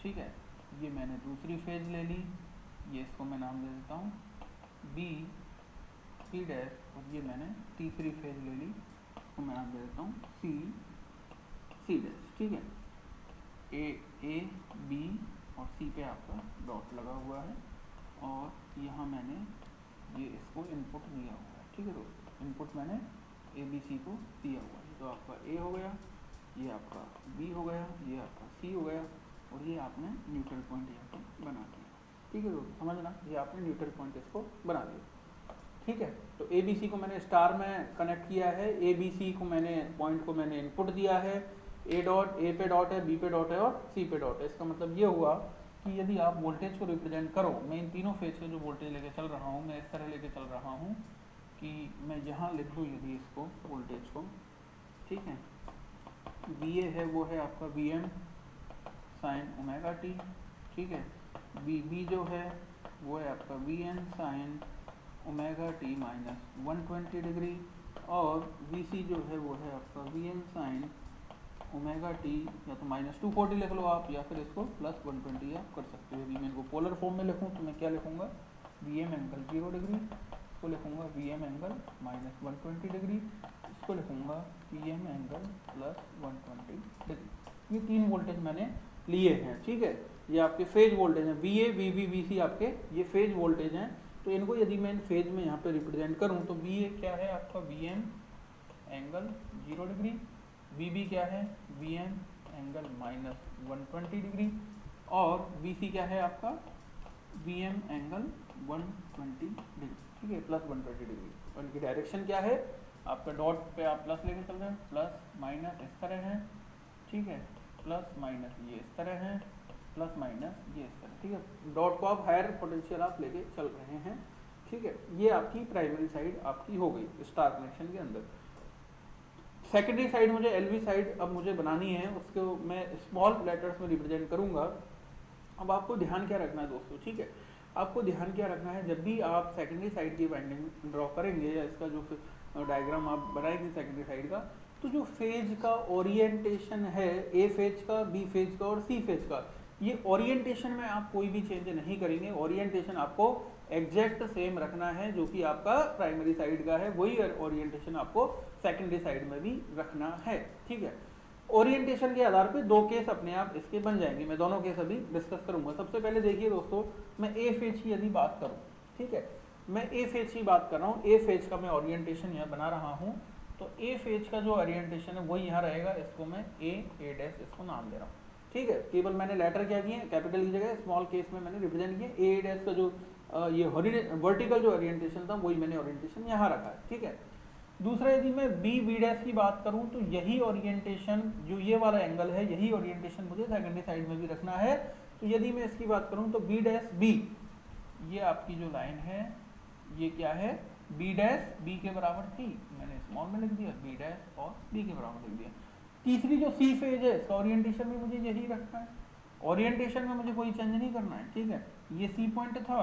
ठीक है, ये मैंने दूसरी फेज ले ली, ये इसको मैं नाम दे देता हूँ B'। और ये मैंने तीसरी फेज ले ली, इसको मैं नाम दे देता हूँ C'। ठीक है, A B और C पे आपका डॉट लगा हुआ है और यहाँ मैंने ये इसको इनपुट दिया हुआ है। ठीक है दोस्तों, इनपुट मैंने ABC को दिया हुआ है। तो आपका A हो गया, ये आपका B हो गया, ये आपका C हो गया और ये आपने न्यूट्रल पॉइंट यहाँ पर बना दिया। ठीक है दोस्तों, समझना, ये आपने न्यूट्रल पॉइंट इसको बना दिया। ठीक है, तो ABC को मैंने स्टार में कनेक्ट किया है, ABC को मैंने पॉइंट को मैंने इनपुट दिया है। A पे डॉट है, B पे डॉट है और C पे डॉट है। इसका मतलब ये हुआ कि यदि आप वोल्टेज को रिप्रेजेंट करो, मैं इन तीनों फेज के जो वोल्टेज लेके चल रहा हूँ, मैं इस तरह लेके चल रहा हूँ कि मैं यहाँ लिख दूँ यदि इसको वोल्टेज को। ठीक है, VA है वो है आपका VM साइन ओमेगा t। ठीक है, VB जो है वो है आपका VN sine omega t -120 degree और VC जो है वो है आपका VM साइन ओमेगा t, या तो -240 लिख लो आप या फिर इसको +120 आप कर सकते हो। यदि मैं इनको पोलर फॉर्म में लिखूँ तो मैं क्या लिखूँगा, VM एंगल 0 डिग्री, इसको लिखूँगा VM एंगल -120 डिग्री, इसको लिखूँगा VM एंगल +120 डिग्री। ये 3 वोल्टेज मैंने लिए हैं। ठीक है, ये आपके फेज वोल्टेज हैं, VA VB VC आपके ये फेज वोल्टेज हैं। तो इनको यदि मैं इन फेज में यहाँ पे रिप्रेजेंट करूँ तो VA क्या है आपका VM एंगल 0 डिग्री, VB क्या है VM एंगल -120 डिग्री, और BC क्या है आपका VM एंगल 120 डिग्री, ठीक है, प्लस 120 डिग्री। उनकी डायरेक्शन क्या है आपका, डॉट पे आप प्लस लेके चल रहे हैं, प्लस माइनस इस तरह है, ठीक है, प्लस माइनस ये इस तरह है, प्लस माइनस ये इस तरह, ठीक है। डॉट को आप हायर पोटेंशियल आप लेके चल रहे हैं, ठीक है। ये आपकी प्राइमरी साइड आपकी हो गई स्टार कनेक्शन के अंदर। सेकेंडरी साइड मुझे LV साइड अब मुझे बनानी है, उसको मैं स्मॉल लेटर्स में रिप्रेजेंट करूंगा। अब आपको ध्यान क्या रखना है दोस्तों, ठीक है, आपको ध्यान क्या रखना है, जब भी आप सेकेंडरी साइड की वाइंडिंग ड्रॉ करेंगे या इसका जो डायग्राम आप बनाएंगे सेकेंडरी साइड का, तो जो फेज का ओरिएंटेशन है, A फेज का, B फेज का और C फेज का, ये ओरिएंटेशन में आप कोई भी चेंज नहीं करेंगे। ओरिएंटेशन आपको एग्जैक्ट सेम रखना है, जो कि आपका प्राइमरी साइड का है, वही ओरिएंटेशन आपको सेकेंडरी साइड में भी रखना है, ठीक है। ओरिएंटेशन के आधार पे दो केस अपने आप इसके बन जाएंगे, मैं दोनों केस अभी डिस्कस करूंगा। सबसे पहले देखिए दोस्तों, मैं A फेज की यदि बात करूं, ठीक है, मैं A फेज की बात कर रहा हूं, A फेज का मैं ओरिएंटेशन यहाँ बना रहा हूं, तो A फेज का जो ओरिएंटेशन है वो यहाँ रहेगा, इसको मैं A डैश इसको नाम दे रहा हूँ, ठीक है। केवल मैंने लेटर क्या किए, कैपिटल की जगह स्मॉल केस में मैंने रिप्रेजेंट किया। A डैश का जो ये वर्टिकल जो ओरिएंटेशन था वही मैंने ओरिएंटेशन यहाँ रखा है, ठीक है। दूसरा यदि मैं B डैश की बात करूं, तो यही ओरिएंटेशन जो ये वाला एंगल है, यही ओरिएंटेशन मुझे सेकेंडरी साइड में भी रखना है। तो यदि मैं इसकी बात करूं तो B डैश B, ये आपकी जो लाइन है ये क्या है, B डैश B के बराबर थी, मैंने स्मॉल में लिख दिया, B डैश और B के बराबर लिख दिया। तीसरी जो C फेज है, इसका ओरिएंटेशन भी मुझे यही रखना है, ओरिएंटेशन में मुझे कोई चेंज नहीं करना है, ठीक है। ये C पॉइंट था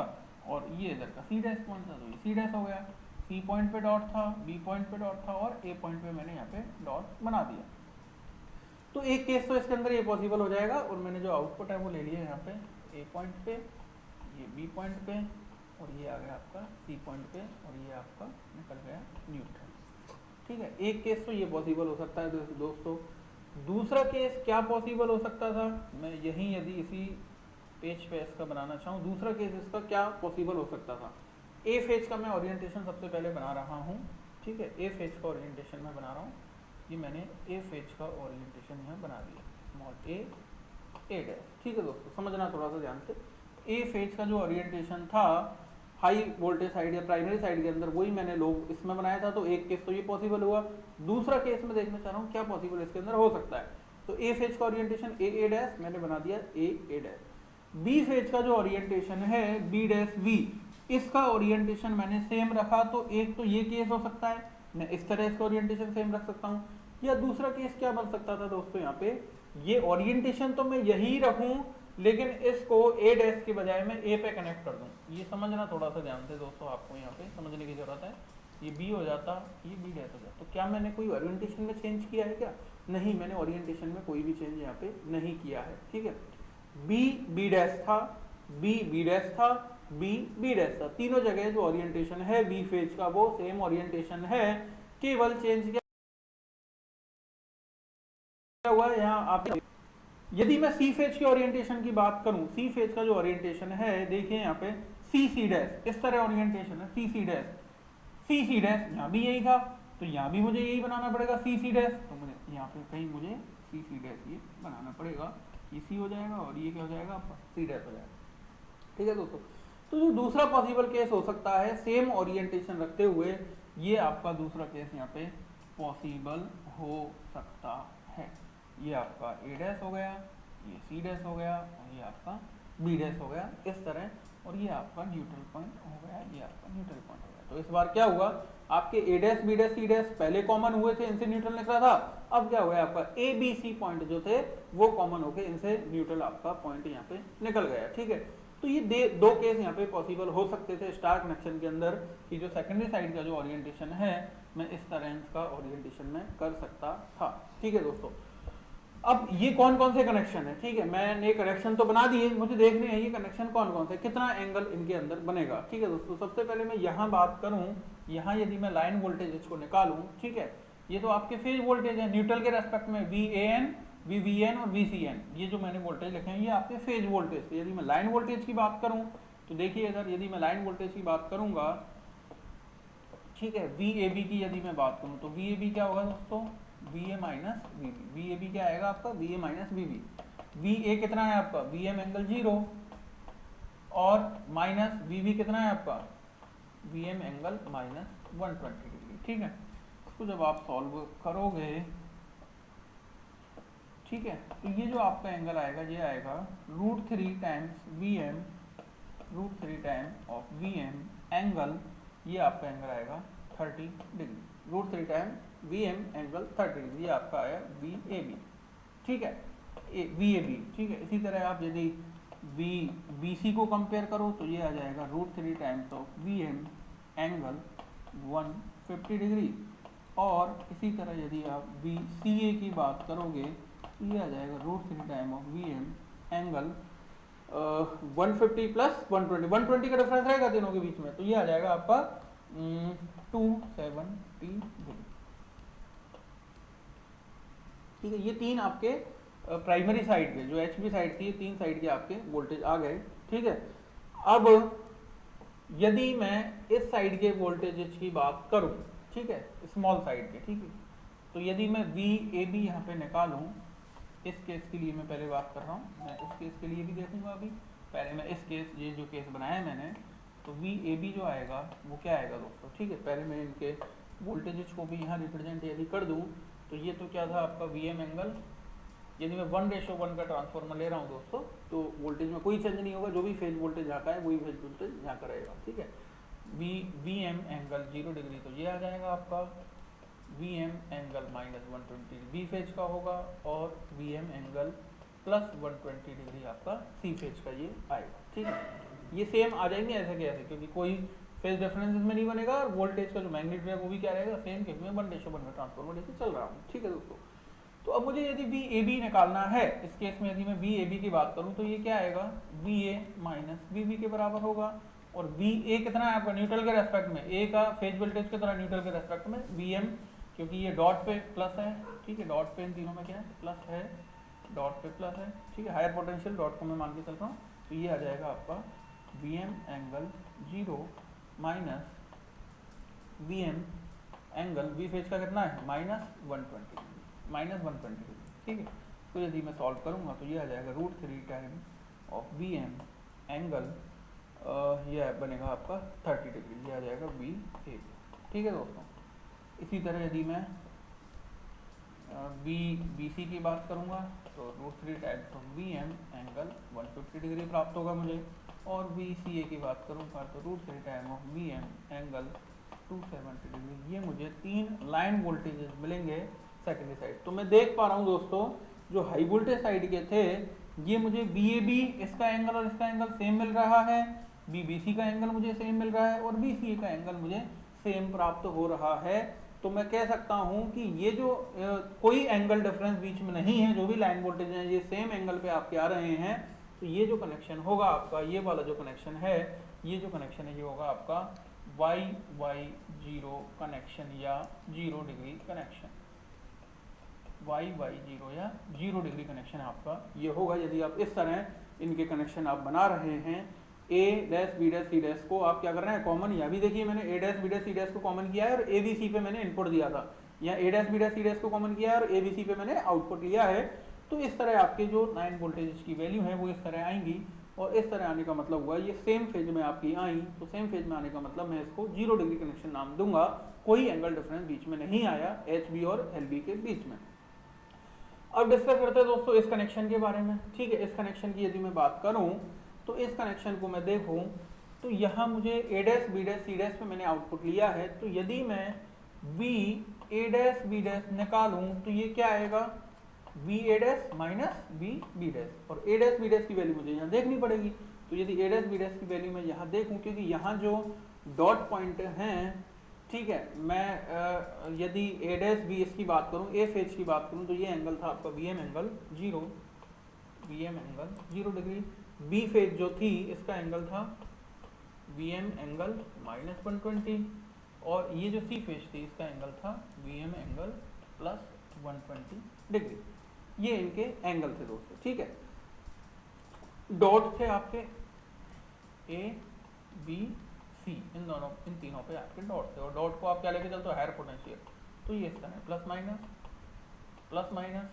और ये इधर का C डैश पॉइंट था, तो ये C डैश हो गया। C पॉइंट पे डॉट था, B पॉइंट पे डॉट था और A पॉइंट पे मैंने यहाँ पे डॉट बना दिया। तो एक केस तो इसके अंदर ये पॉसिबल हो जाएगा, और मैंने जो आउटपुट है वो ले लिया यहाँ पे A पॉइंट पे, ये B पॉइंट पे, और ये आ गया आपका C पॉइंट पे, और ये आपका निकल गया न्यूट्रल, ठीक है। एक केस तो ये पॉसिबल हो सकता है दोस्तों। दूसरा केस क्या पॉसिबल हो सकता था, मैं यही यदि इसी पेज पे इसका बनाना चाहूँ, दूसरा केस इसका क्या पॉसिबल हो सकता था। A फेज का मैं ओरिएंटेशन सबसे पहले बना रहा हूँ, ठीक है, A फेज का ओरिएंटेशन मैं बना रहा हूँ, ये मैंने A फेज का ओरिएंटेशन यहाँ बना दिया, स्मॉल A डैश, ठीक है दोस्तों, समझना थोड़ा सा ध्यान से। A फेज का जो ओरिएंटेशन था हाई वोल्टेज साइड या प्राइमरी साइड के अंदर, वही मैंने लो इसमें बनाया था। तो एक केस तो ये पॉसिबल हुआ, दूसरा केस में देखना चाह रहा हूँ क्या पॉसिबल इसके अंदर हो सकता है। तो A फेज का ओरिएंटेशन A डैश मैंने बना दिया A डैश। B फेज का जो ओरिएंटेशन है B डैश B, इसका ओरिएंटेशन मैंने सेम रखा। तो एक तो ये केस हो सकता है, मैं इस तरह इसका ओरिएंटेशन सेम रख सकता हूँ, या दूसरा केस क्या बन सकता था दोस्तों, यहाँ पे ये ओरिएंटेशन तो मैं यही रखूं, लेकिन इसको A डैश के बजाय मैं A पे कनेक्ट कर दूं। ये समझना थोड़ा सा ध्यान से दोस्तों, आपको यहाँ पे समझने की जरूरत है। ये B हो जाता, ये B डैश हो जाता, तो क्या मैंने कोई ओरिएंटेशन में चेंज किया है क्या, नहीं, मैंने ओरिएंटेशन में कोई भी चेंज यहाँ पे नहीं किया है, ठीक है। B डैश था, B डैश था, B डैश था, तीनों जगह जो ओरिएंटेशन है B फेज का वो सेम ओरिएंटेशन है, केवल चेंज क्या हुआ यहाँ आप। यदि मैं C फेज के ओरिएंटेशन की बात करूं, C फेज का जो ओरिएंटेशन है देखिए यहाँ पे C डैश, इस तरह ओरिएंटेशन है C डैश, C डैश, यहाँ भी यही था, तो यहाँ भी मुझे यही बनाना पड़ेगा C डैश, तो मुझे यहाँ पे कहीं मुझे C डैश ये बनाना पड़ेगा, ये C हो जाएगा और ये क्या हो जाएगा आपका C डैश हो जाएगा, ठीक है दोस्तों। तो जो दूसरा पॉसिबल केस हो सकता है सेम ओरिएंटेशन रखते हुए, ये आपका दूसरा केस यहाँ पे पॉसिबल हो सकता है। ये आपका A डैश हो गया, ये C डैश हो गया, और ये आपका B डैश हो गया इस तरह, और ये आपका न्यूट्रल पॉइंट हो गया, ये आपका न्यूट्रल पॉइंट हो गया। तो इस बार क्या हुआ, आपके A dash B dash C dash पहले कॉमन हुए थे, इनसे न्यूट्रल निकला था। अब क्या हुआ, आपका A B C पॉइंट जो थे वो कॉमन होके इनसे न्यूट्रल आपका पॉइंट यहाँ पे निकल गया, ठीक है। तो ये दो केस यहाँ पे पॉसिबल हो सकते थे स्टार कनेक्शन के अंदर, कि जो सेकेंडरी साइड का जो ओरिएंटेशन है मैं इस तरह इसका ओरिएंटेशन में कर सकता था, ठीक है दोस्तों। अब ये कौन कौन से कनेक्शन है, ठीक है, मैंने कनेक्शन तो बना दिए, मुझे देखने हैं ये कनेक्शन कौन कौन से, कितना एंगल इनके अंदर बनेगा, ठीक है दोस्तों। सबसे पहले मैं यहाँ बात करूँ, यहाँ यदि मैं लाइन वोल्टेज इसको निकालूं, ठीक है, ये तो आपके फेज वोल्टेज है, न्यूट्रल के रेस्पेक्ट में VAN VBN और VCN, ये जो मैंने वोल्टेज लिखे हैं ये आपके फेज वोल्टेज। यदि मैं लाइन वोल्टेज की बात करूं तो देखिए इधर, यदि मैं लाइन वोल्टेज की बात करूंगा, ठीक है, VAB की यदि मैं बात करूं तो VAB क्या होगा दोस्तों, VA माइनस VB, VAB क्या आएगा आपका VA minus VB। V A कितना है आपका, वी एम एंगल 0, और माइनस वी बी कितना है आपका, V M angle minus 120 degree. ठीक है, इसको जब आप सॉल्व करोगे, ठीक है, तो ये जो आपका एंगल आएगा ये आएगा √3 times V M, √3 time of V M angle, ये आपका एंगल आएगा 30 degree, √3 time V M angle 30 degree, ये आपका आया वी ए बी। ठीक है, वी ए बी। ठीक है, इसी तरह आप यदि वी बी सी को कंपेयर करो तो ये आ जाएगा √3 times of V M angle 150 degree, और इसी तरह यदि आप वी सी ए की बात करोगे तो ये आ जाएगा √3 time of V M angle 150 plus 120 का डिफरेंस रहेगा तीनों के बीच में, तो ये आ जाएगा आपका 270 डिग्री। ठीक है, ये तीन आपके प्राइमरी साइड के, जो एच बी साइड थी, ये तीन साइड के आपके वोल्टेज आ गए। ठीक है, अब यदि मैं इस साइड के वोल्टेज की बात करूं, ठीक है, स्मॉल साइड के, ठीक है, तो यदि मैं वी ए बी यहाँ पे निकालूं, इस केस के लिए मैं पहले बात कर रहा हूँ, मैं उस केस के लिए भी देखूंगा अभी, पहले मैं इस केस, ये जो केस बनाया है मैंने, तो वी ए बी जो आएगा वो क्या आएगा दोस्तों। ठीक है, पहले मैं इनके वोल्टेजेस को भी यहाँ रिप्रेजेंट यदि कर दूँ, तो ये तो क्या था आपका वी एम एंगल, यदि मैं 1:1 का ट्रांसफॉर्मर ले रहा हूँ दोस्तों, तो वोल्टेज में कोई चेंज नहीं होगा, जो भी फेज वोल्टेज यहाँ का है वही फेज वोल्टेज यहाँ का रहेगा। ठीक है, वी एम एंगल 0 डिग्री, तो ये आ जाएगा आपका V M angle minus 120 B phase का होगा, और V M angle plus 120 degree आपका सी फेज का ये आएगा। ठीक है, ये सेम आ जाएंगे ऐसे के ऐसे, क्योंकि कोई फेज डिफरेंस में नहीं बनेगा, और वोल्टेज का जो मैग्नीट्यूड है वो भी क्या रहेगा सेम, क्योंकि मैं 1:1 का ट्रांसफॉर्मर लेके चल रहा हूँ। ठीक है दोस्तों, तो अब मुझे यदि वी ए बी निकालना है, इस केस में यदि मैं वी ए बी की बात करूँ तो ये क्या आएगा, V A minus V B के बराबर होगा, और वी ए कितना है आपका न्यूट्रल के रेस्पेक्ट में, ए का फेज वोल्टेज की तरह न्यूट्रल के रेस्पेक्ट में, वी एम क्योंकि ये डॉट पे प्लस है। ठीक है, डॉट पे इन तीनों में क्या है, प्लस है, डॉट पे प्लस है। ठीक है, हायर पोटेंशियल डॉट को मैं मान के चल रहा हूँ, तो ये आ जाएगा आपका V M angle 0 minus V M angle, V phase का कितना है माइनस 120 डिग्री। ठीक है, तो यदि मैं सॉल्व करूँगा तो ये आ जाएगा √3 time of V M angle, ये बनेगा आपका 30 डिग्री, ये आ जाएगा वी ए। ठीक है दोस्तों, इसी तरह यदि मैं बी सी की बात करूँगा तो √3 times of V M angle 150 degree प्राप्त होगा मुझे, और वी सी ए की बात करूँगा तो √3 time of V M angle 270 degree. ये मुझे तीन लाइन वोल्टेजेस मिलेंगे सेकेंडरी साइड। तो मैं देख पा रहा हूँ दोस्तों, जो हाई वोल्टेज साइड के थे ये मुझे बी ए बी इसका एंगल और इसका एंगल सेम मिल रहा है, बी बी सी का एंगल मुझे सेम मिल रहा है, और बी सी ए का एंगल मुझे सेम प्राप्त हो रहा है। तो मैं कह सकता हूं कि ये जो कोई एंगल डिफरेंस बीच में नहीं है, जो भी लाइन वोल्टेज हैं ये सेम एंगल पे आपके आ रहे हैं, तो ये जो कनेक्शन होगा आपका, ये वाला जो कनेक्शन है, ये जो कनेक्शन है ये होगा आपका YY0 कनेक्शन या 0 डिग्री कनेक्शन, YY0 या 0 डिग्री कनेक्शन आपका ये होगा। यदि आप इस तरह इनके कनेक्शन आप बना रहे हैं, A dash B dash C dash को आप क्या कर रहे हैं कॉमन, या भी देखिए मैंने A dash B dash C dash को कॉमन किया है और A B C पे मैंने इनपुट दिया था, या A dash B dash C dash को कॉमन किया है और A B C पे मैंने आउटपुट लिया है। तो इस तरह आपके जो लाइन वोल्टेज की वैल्यू है वो इस तरह आएंगी, और इस तरह आने का मतलब हुआ ये सेम फेज में आपकी आई, तो सेम फेज में आने का मतलब मैं इसको 0 डिग्री कनेक्शन नाम दूंगा, कोई एंगल डिफरेंस बीच में नहीं आया एच बी और एल बी के बीच में। अब डिस्कस करते हैं दोस्तों इस कनेक्शन के बारे में। ठीक है, इस कनेक्शन की यदि मैं बात करूं तो इस कनेक्शन को मैं देखूं तो यहाँ मुझे A dash B dash C dash पे मैंने आउटपुट लिया है, तो यदि मैं V A dash B dash निकालूं तो ये क्या आएगा, V A dash minus V B dash, और A डैश B डैश की वैल्यू मुझे यहाँ देखनी पड़ेगी। तो यदि A डैश B डैश की वैल्यू मैं यहाँ देखूं, क्योंकि यहाँ जो डॉट पॉइंट हैं, ठीक है, मैं यदि A डैश B इसकी बात करूं, A फेज की बात करूं, तो ये एंगल था आपका VM angle 0 degree, B phase जो थी इसका एंगल था VM एंगल माइनस 120, और ये जो C फेज थी इसका एंगल था VM एंगल प्लस 120 डिग्री। ये इनके एंगल थे दोस्तों। ठीक है, डॉट थे आपके A B C, इन तीनों पे आपके डॉट थे, और डॉट को आप क्या लेके चलते हो, हायर पोटेंशियल, तो ये इस तरह प्लस माइनस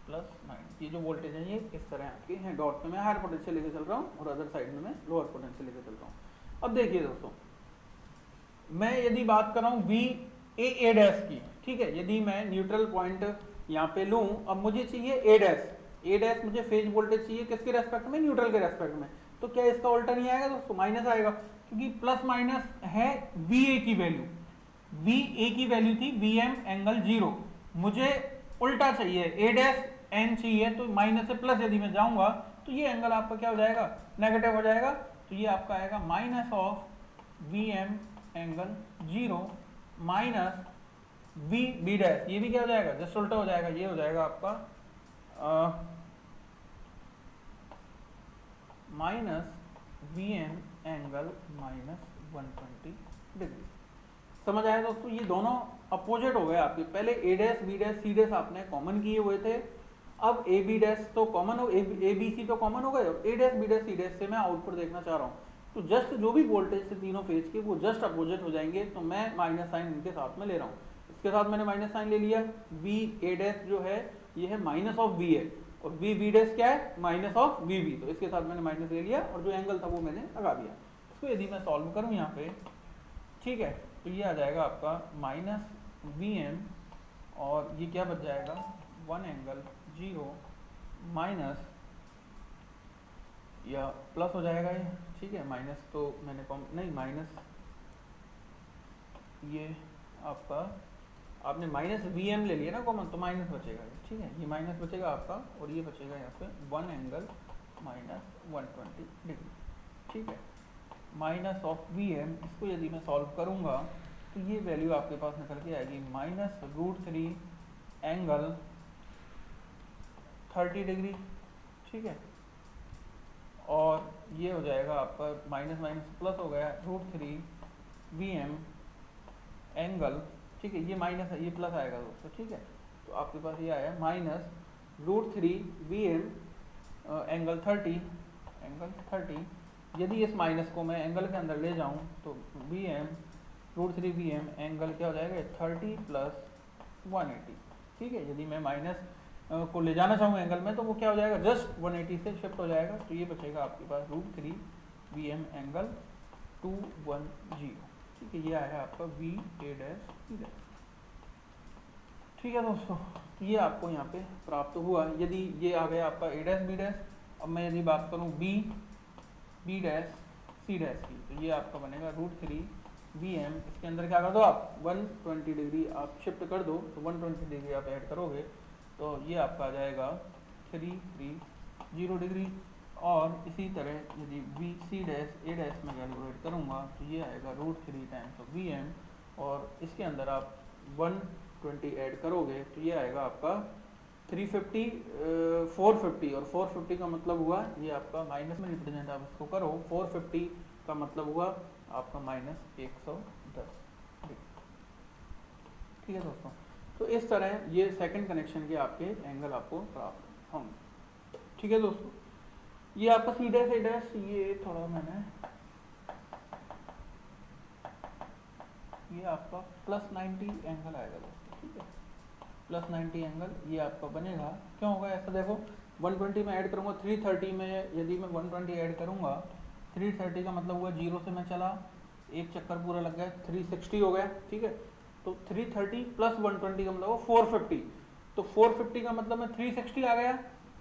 +90। ये जो वोल्टेज है ये इस तरह आपके हैं, डॉट पे मैं हायर पोटेंशियल लेके चल रहा हूँ और अदर साइड में मैं लोअर पोटेंशियल लेके चल रहा हूँ। अब देखिए दोस्तों, मैं यदि बात कर रहा हूँ वी ए डैश की, ठीक है, यदि मैं न्यूट्रल पॉइंट यहाँ पे लूँ, अब मुझे चाहिए ए डैश मुझे फेज वोल्टेज चाहिए किसके रेस्पेक्ट में, न्यूट्रल के रेस्पेक्ट में। तो क्या इसका उल्टा नहीं आएगा दोस्तों, माइनस आएगा, क्योंकि प्लस माइनस है वी ए की वैल्यू, वी ए की वैल्यू थी वी एम एंगल 0, मुझे उल्टा चाहिए ए डैश एन चाहिए, तो माइनस से प्लस यदि मैं जाऊंगा तो ये एंगल आपका क्या हो जाएगा, नेगेटिव हो जाएगा। तो ये आपका आएगा minus of V M angle 0 minus V B dash, ये भी क्या हो जाएगा, जस्ट उल्टा हो जाएगा, ये हो जाएगा आपका minus V M angle -120 degree. समझ आया दोस्तों, ये दोनों अपोजिट हो गए आपके, पहले A dash B dash C dash आपने कॉमन किए हुए थे, अब ए बी डैश तो कॉमन हो, ए बी सी तो कॉमन हो गए, और A dash B dash C dash से मैं आउटपुट देखना चाह रहा हूँ, तो जस्ट जो भी वोल्टेज से तीनों फेज के वो जस्ट अपोजिट हो जाएंगे, तो मैं माइनस साइन इनके साथ में ले रहा हूँ, इसके साथ मैंने माइनस साइन ले लिया, वी ए डैश जो है ये है माइनस ऑफ वी ए, और वी वी डैश क्या है, माइनस ऑफ वी बी, तो इसके साथ मैंने माइनस ले लिया और जो एंगल था वो मैंने लगा दिया। इसको यदि मैं सॉल्व करूँ यहाँ पे, ठीक है, तो ये आ जाएगा आपका माइनस वी एम, और ये क्या बच जाएगा 1 एंगल 0 माइनस, या प्लस हो जाएगा ये, ठीक है, माइनस तो मैंने कम नहीं, माइनस ये आपका आपने माइनस वी एम ले लिया ना कॉमन, तो माइनस बचेगा, ठीक है, ये माइनस बचेगा आपका, और ये बचेगा यहाँ पे 1 एंगल -120 डिग्री, ठीक है, माइनस ऑफ वी एम। इसको यदि मैं सॉल्व करूँगा तो ये वैल्यू आपके पास निकल के आएगी -√3 एंगल 30 डिग्री, ठीक है, और ये हो जाएगा आपका माइनस माइनस प्लस हो गया √3 वी एम एंगल, ठीक है, ये माइनस है ये प्लस आएगा दोस्तों, ठीक है, तो आपके पास ये आया -√3 वी एम एंगल 30, यदि इस माइनस को मैं एंगल के अंदर ले जाऊं तो V M √3 V M angle क्या हो जाएगा 30 + 180, ठीक है, यदि मैं माइनस को ले जाना चाहूँ एंगल में तो वो क्या हो जाएगा, जस्ट 180 से शिफ्ट हो जाएगा, तो ये बचेगा आपके पास √3 वी एम एंगल 210, ठीक है, ये आया आपका वी ए डैश, ठीक है दोस्तों, ये आपको यहाँ पे प्राप्त हुआ। यदि ये आ गया आपका ए डैश बी डैश, अब मैं यदि बात करूँ बी डैश सी डैश की, तो ये आपका बनेगा √3 वी एम, इसके अंदर क्या कर दो आप 120 डिग्री आप शिफ्ट कर दो, तो 120 डिग्री आप ऐड करोगे तो ये आपका आ जाएगा 330 डिग्री, और इसी तरह यदि बी सी डैश ए डैश में कैलकुलेट करूँगा तो ये आएगा √3 टाइम्स वी एम, और इसके अंदर आप 120 ऐड करोगे तो ये आएगा आपका 350 450, और 450 का मतलब हुआ ये आपका माइनस में रिप्रेजेंट आप इसको करो, 450 का मतलब हुआ आपका -110, ठीक है दोस्तों। तो इस तरह ये सेकंड कनेक्शन के आपके एंगल आपको प्राप्त होंगे, ठीक है दोस्तों। ये आपका सी डैश ए डैश, ये थोड़ा मैंने ये आपका +90 एंगल आएगा दोस्तों, ठीक है, +90 एंगल ये आपका बनेगा। क्यों होगा ऐसा, देखो 120 में ऐड करूँगा 330 में, यदि मैं 120 ऐड करूँगा 330 का मतलब हुआ 0 से मैं चला, एक चक्कर पूरा लग गया 360 हो गया, ठीक है, तो 330 + 120 का मतलब हो 450, तो 450 का मतलब मैं 360 आ गया,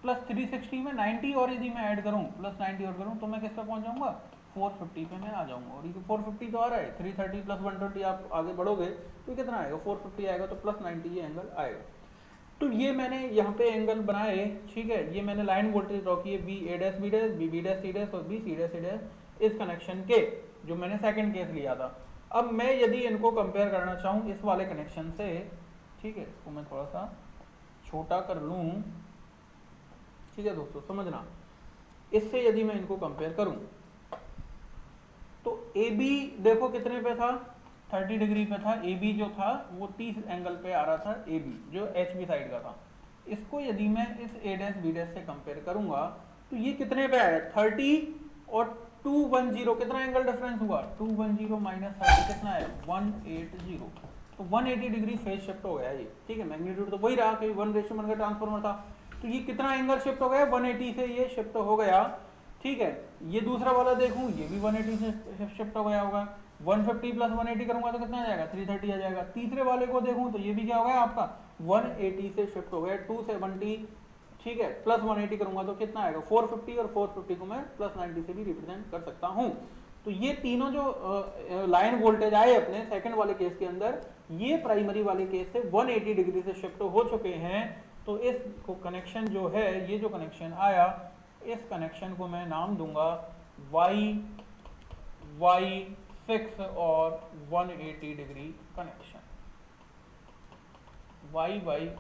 प्लस 360 में 90 और यदि मैं ऐड करूँ +90 और करूँ तो मैं किस पे पहुँच जाऊँगा 450 पे मैं आ जाऊँगा, और ये 450 तो आ रहा है, 330 + 120 आप आगे बढ़ोगे तो कितना आएगा 450 आएगा, तो +90 ये एंगल आएगा। तो ये मैंने यहाँ पे एंगल बनाए, ठीक है, ये मैंने लाइन वोल्टेज ड्रॉ किए B A dash B dash, B B dash C dash और B C dash C dash, इस कनेक्शन के जो मैंने सेकंड केस लिया था। अब मैं यदि इनको कंपेयर करना चाहूँ इस वाले कनेक्शन से, ठीक है, इसको मैं थोड़ा सा छोटा कर लूँ, ठीक है दोस्तों, समझना, इससे यदि मैं इनको कंपेयर करूँ तो ए बी देखो कितने पे था 30 डिग्री पे था, ए बी जो था वो 30 एंगल पे आ रहा था, ए बी जो एच बी साइड का था। इसको यदि मैं इस ए डैश बी डैश से कंपेयर करूंगा तो ये कितने पे आया 30 और 210, कितना एंगल डिफरेंस हुआ 210 माइनस 30 कितना है 180, तो 180 डिग्री फेज शिफ्ट हो गया ये, ठीक है, मैग्नीट्यूड तो वही रहा कि 1:1 का ट्रांसफॉर्मर था, तो ये कितना एंगल शिफ्ट हो गया, 180 से ये शिफ्ट हो गया, ठीक है। ये दूसरा वाला देखूं, ये भी 180 से शिफ्ट हो गया होगा, 150 प्लस 180 करूंगा तो कितना आ जाएगा, 330 आ जाएगा। तीसरे वाले को देखूं तो ये भी क्या हो गया आपका 180 से शिफ्ट हो गया 270, ठीक है, प्लस 180 करूंगा तो कितना आएगा 450, और 450 को मैं प्लस 90 से भी रिप्रेजेंट कर सकता हूं। तो ये तीनों जो लाइन वोल्टेज आए अपने सेकंड वाले केस के अंदर, ये प्राइमरी वाले केस से 180 डिग्री से शिफ्ट हो चुके हैं। तो इस कनेक्शन जो है, ये जो कनेक्शन आया, इस कनेक्शन को मैं नाम दूंगा Y6 और 180 डिग्री कनेक्शन, Y6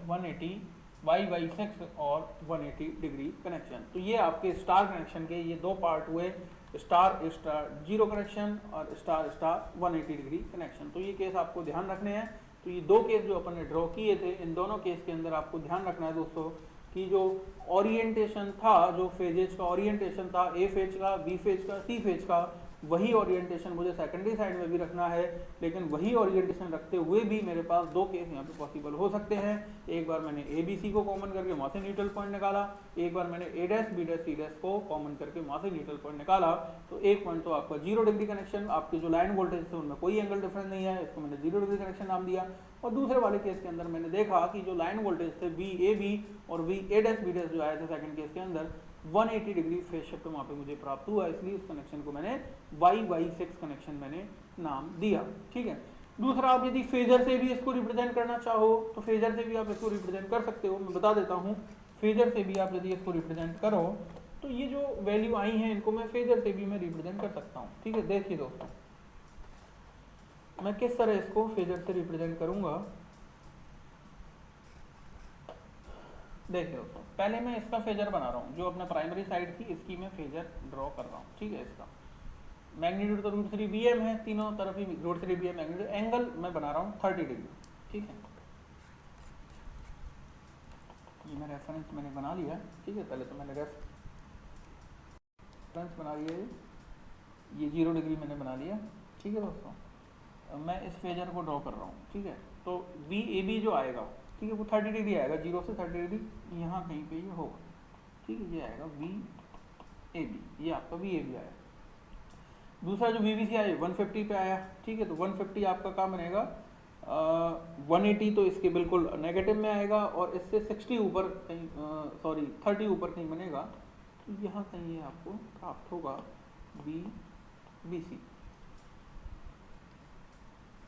और 180 डिग्री कनेक्शन। तो ये आपके स्टार कनेक्शन के ये दो पार्ट हुए, स्टार स्टार जीरो कनेक्शन और स्टार स्टार 180 डिग्री कनेक्शन। तो ये केस आपको ध्यान रखने हैं। तो ये दो केस जो अपन ने ड्रॉ किए थे, इन दोनों केस के अंदर आपको ध्यान रखना है दोस्तों कि जो ओरिएंटेशन था, जो फेजेस का ओरिएंटेशन था, ए फेज का, बी फेज का, सी फेज का, वही ओरिएंटेशन मुझे सेकेंडरी साइड में भी रखना है। लेकिन वही ओरिएंटेशन रखते हुए भी मेरे पास दो केस यहाँ पे पॉसिबल हो सकते हैं। एक बार मैंने ए बी सी को कॉमन करके वहाँ से न्यूट्रल पॉइंट निकाला, एक बार मैंने A dash B dash C dash को कॉमन करके वहाँ से न्यूट्रल पॉइंट निकाला। तो एक पॉइंट तो आपका 0 डिग्री कनेक्शन, आपके जो लाइन वोल्टेज थे उनमें कोई एंगल डिफरेंस नहीं है, इसको मैंने 0 डिग्री कनेक्शन नाम दिया। और दूसरे वाले केस के अंदर मैंने देखा कि जो लाइन वोल्टेज थे वी ए बी और V A dash B dash जो आए थे सेकंड केस के अंदर, 180 डिग्री फेज शिफ्ट वहाँ पे मुझे प्राप्त हुआ, इसलिए इस कनेक्शन को मैंने Y6 कनेक्शन मैंने नाम दिया, ठीक है। दूसरा, आप यदि फेजर से भी इसको रिप्रेजेंट करना चाहो तो फेजर से भी आप इसको रिप्रेजेंट कर सकते हो। मैं बता देता हूँ, फेजर से भी आप यदि इसको रिप्रेजेंट करो तो ये जो वैल्यू आई हैं इनको मैं फेजर से भी मैं रिप्रेजेंट कर सकता हूँ, ठीक है। देखिए दोस्तों, मैं किस तरह इसको फेजर से रिप्रेजेंट करूंगा। देखिए दोस्तों, पहले मैं इसका फेजर बना रहा हूँ, जो अपना प्राइमरी साइड थी इसकी मैं फेजर ड्रॉ कर रहा हूँ, ठीक है। इसका मैग्नीट्यूड तो √3 BM है, तीनों तरफ ही √3 BM मैग्नीट्यूड। एंगल मैं बना रहा हूँ 30 डिग्री, ठीक है। ये मैं रेफरेंस मैंने बना लिया, ठीक है। पहले तो मैंने रेफरेंस बना लिया, ये 0 डिग्री मैंने बना लिया, ठीक है दोस्तों। मैं इस फेजर को ड्रॉ कर रहा हूँ, ठीक है। तो VAB जो आएगा, ठीक है, वो 30 डिग्री आएगा, 0 से 30 डिग्री यहाँ कहीं पे ये होगा, ठीक है। ये आएगा VAB, ये आपका VAB आया। दूसरा जो VBC आया 150 पे आया, ठीक है। तो 150 आपका क्या बनेगा, 180 तो इसके बिल्कुल नेगेटिव में आएगा, और इससे 60 ऊपर कहीं, सॉरी 30 ऊपर कहीं बनेगा, तो यहाँ कहीं ये आपको प्राप्त होगा VBC,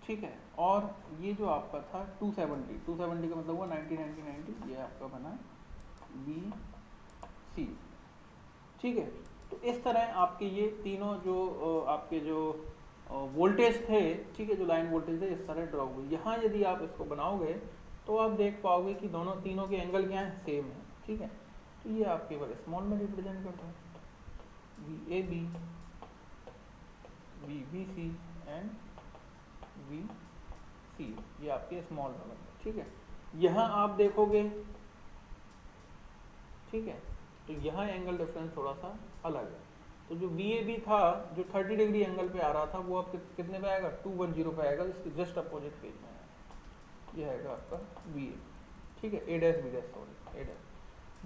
ठीक है। और ये जो आपका था 270 का मतलब हुआ 90, ये आपका बना BC, ठीक है। तो इस तरह आपके ये तीनों जो आपके जो वोल्टेज थे, ठीक है, जो लाइन वोल्टेज थे, इस तरह ड्रॉ हुए। यहाँ यदि आप इसको बनाओगे तो आप देख पाओगे कि दोनों तीनों के एंगल क्या है, सेम है, ठीक है। तो ये आप केवल स्मॉल में रिप्रेजेंट करते हैं, VAB, VBC एंड VC, ये आपके स्मॉल में, ठीक है। यहाँ आप देखोगे, ठीक है, तो यहाँ एंगल डिफरेंस थोड़ा सा अलग है। तो जो VAB था, जो 30 डिग्री एंगल पे आ रहा था, वो आप कितने पे आएगा, 210 पे आएगा, इसके जस्ट अपोजिट पेज में आएगा। ये आएगा आपका VA, ठीक है। A dash B dash, sorry A dash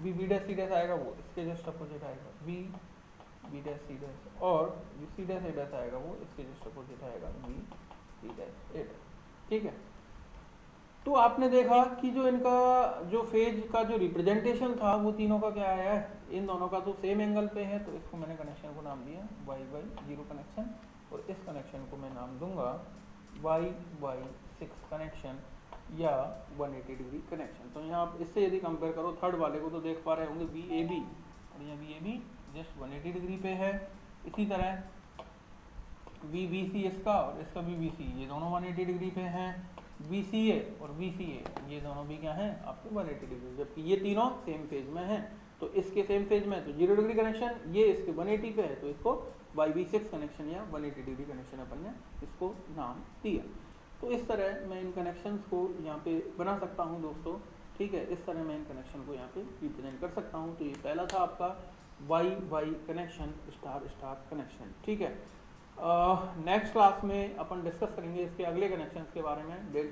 B dash C dash आएगा, वो इसके जस्ट अपोजिट आएगा, B डैश C डैश, और C डैश A डैश आएगा, वो इसके जस्ट अपोजिट आएगा, B डैश A डैश, ठीक है। तो आपने देखा कि जो इनका जो फेज का जो रिप्रेजेंटेशन था वो तीनों का क्या आया है, इन दोनों का तो सेम एंगल पे है, तो इसको मैंने कनेक्शन को नाम दिया Y0 कनेक्शन, और इस कनेक्शन को मैं नाम दूंगा Y6 कनेक्शन या 180 डिग्री कनेक्शन। तो यहाँ आप इससे यदि कंपेयर करो थर्ड वाले को तो देख पा रहे होंगे VAB, और यहाँ VAB जस्ट 180 डिग्री पे है। इसी तरह VBC इसका और इसका VBC, ये दोनों 180 डिग्री पे हैं। VCA और VCA, ये दोनों भी क्या हैं आपके 180 डिग्री, जबकि ये तीनों सेम फेज में हैं। तो इसके सेम फेज में तो 0 डिग्री कनेक्शन, ये इसके 180 पे है, तो इसको YB6 कनेक्शन या 180 डिग्री कनेक्शन अपन ने इसको नाम दिया। तो इस तरह मैं इन कनेक्शंस को यहाँ पे बना सकता हूँ दोस्तों, ठीक है। इस तरह मैं इन कनेक्शन को यहाँ पे रिप्रेजेंट कर सकता हूँ। तो ये पहला था आपका Y connection, star star connection, ठीक है। नेक्स्ट क्लास में अपन डिस्कस करेंगे इसके अगले कनेक्शंस के बारे में, डेल्टा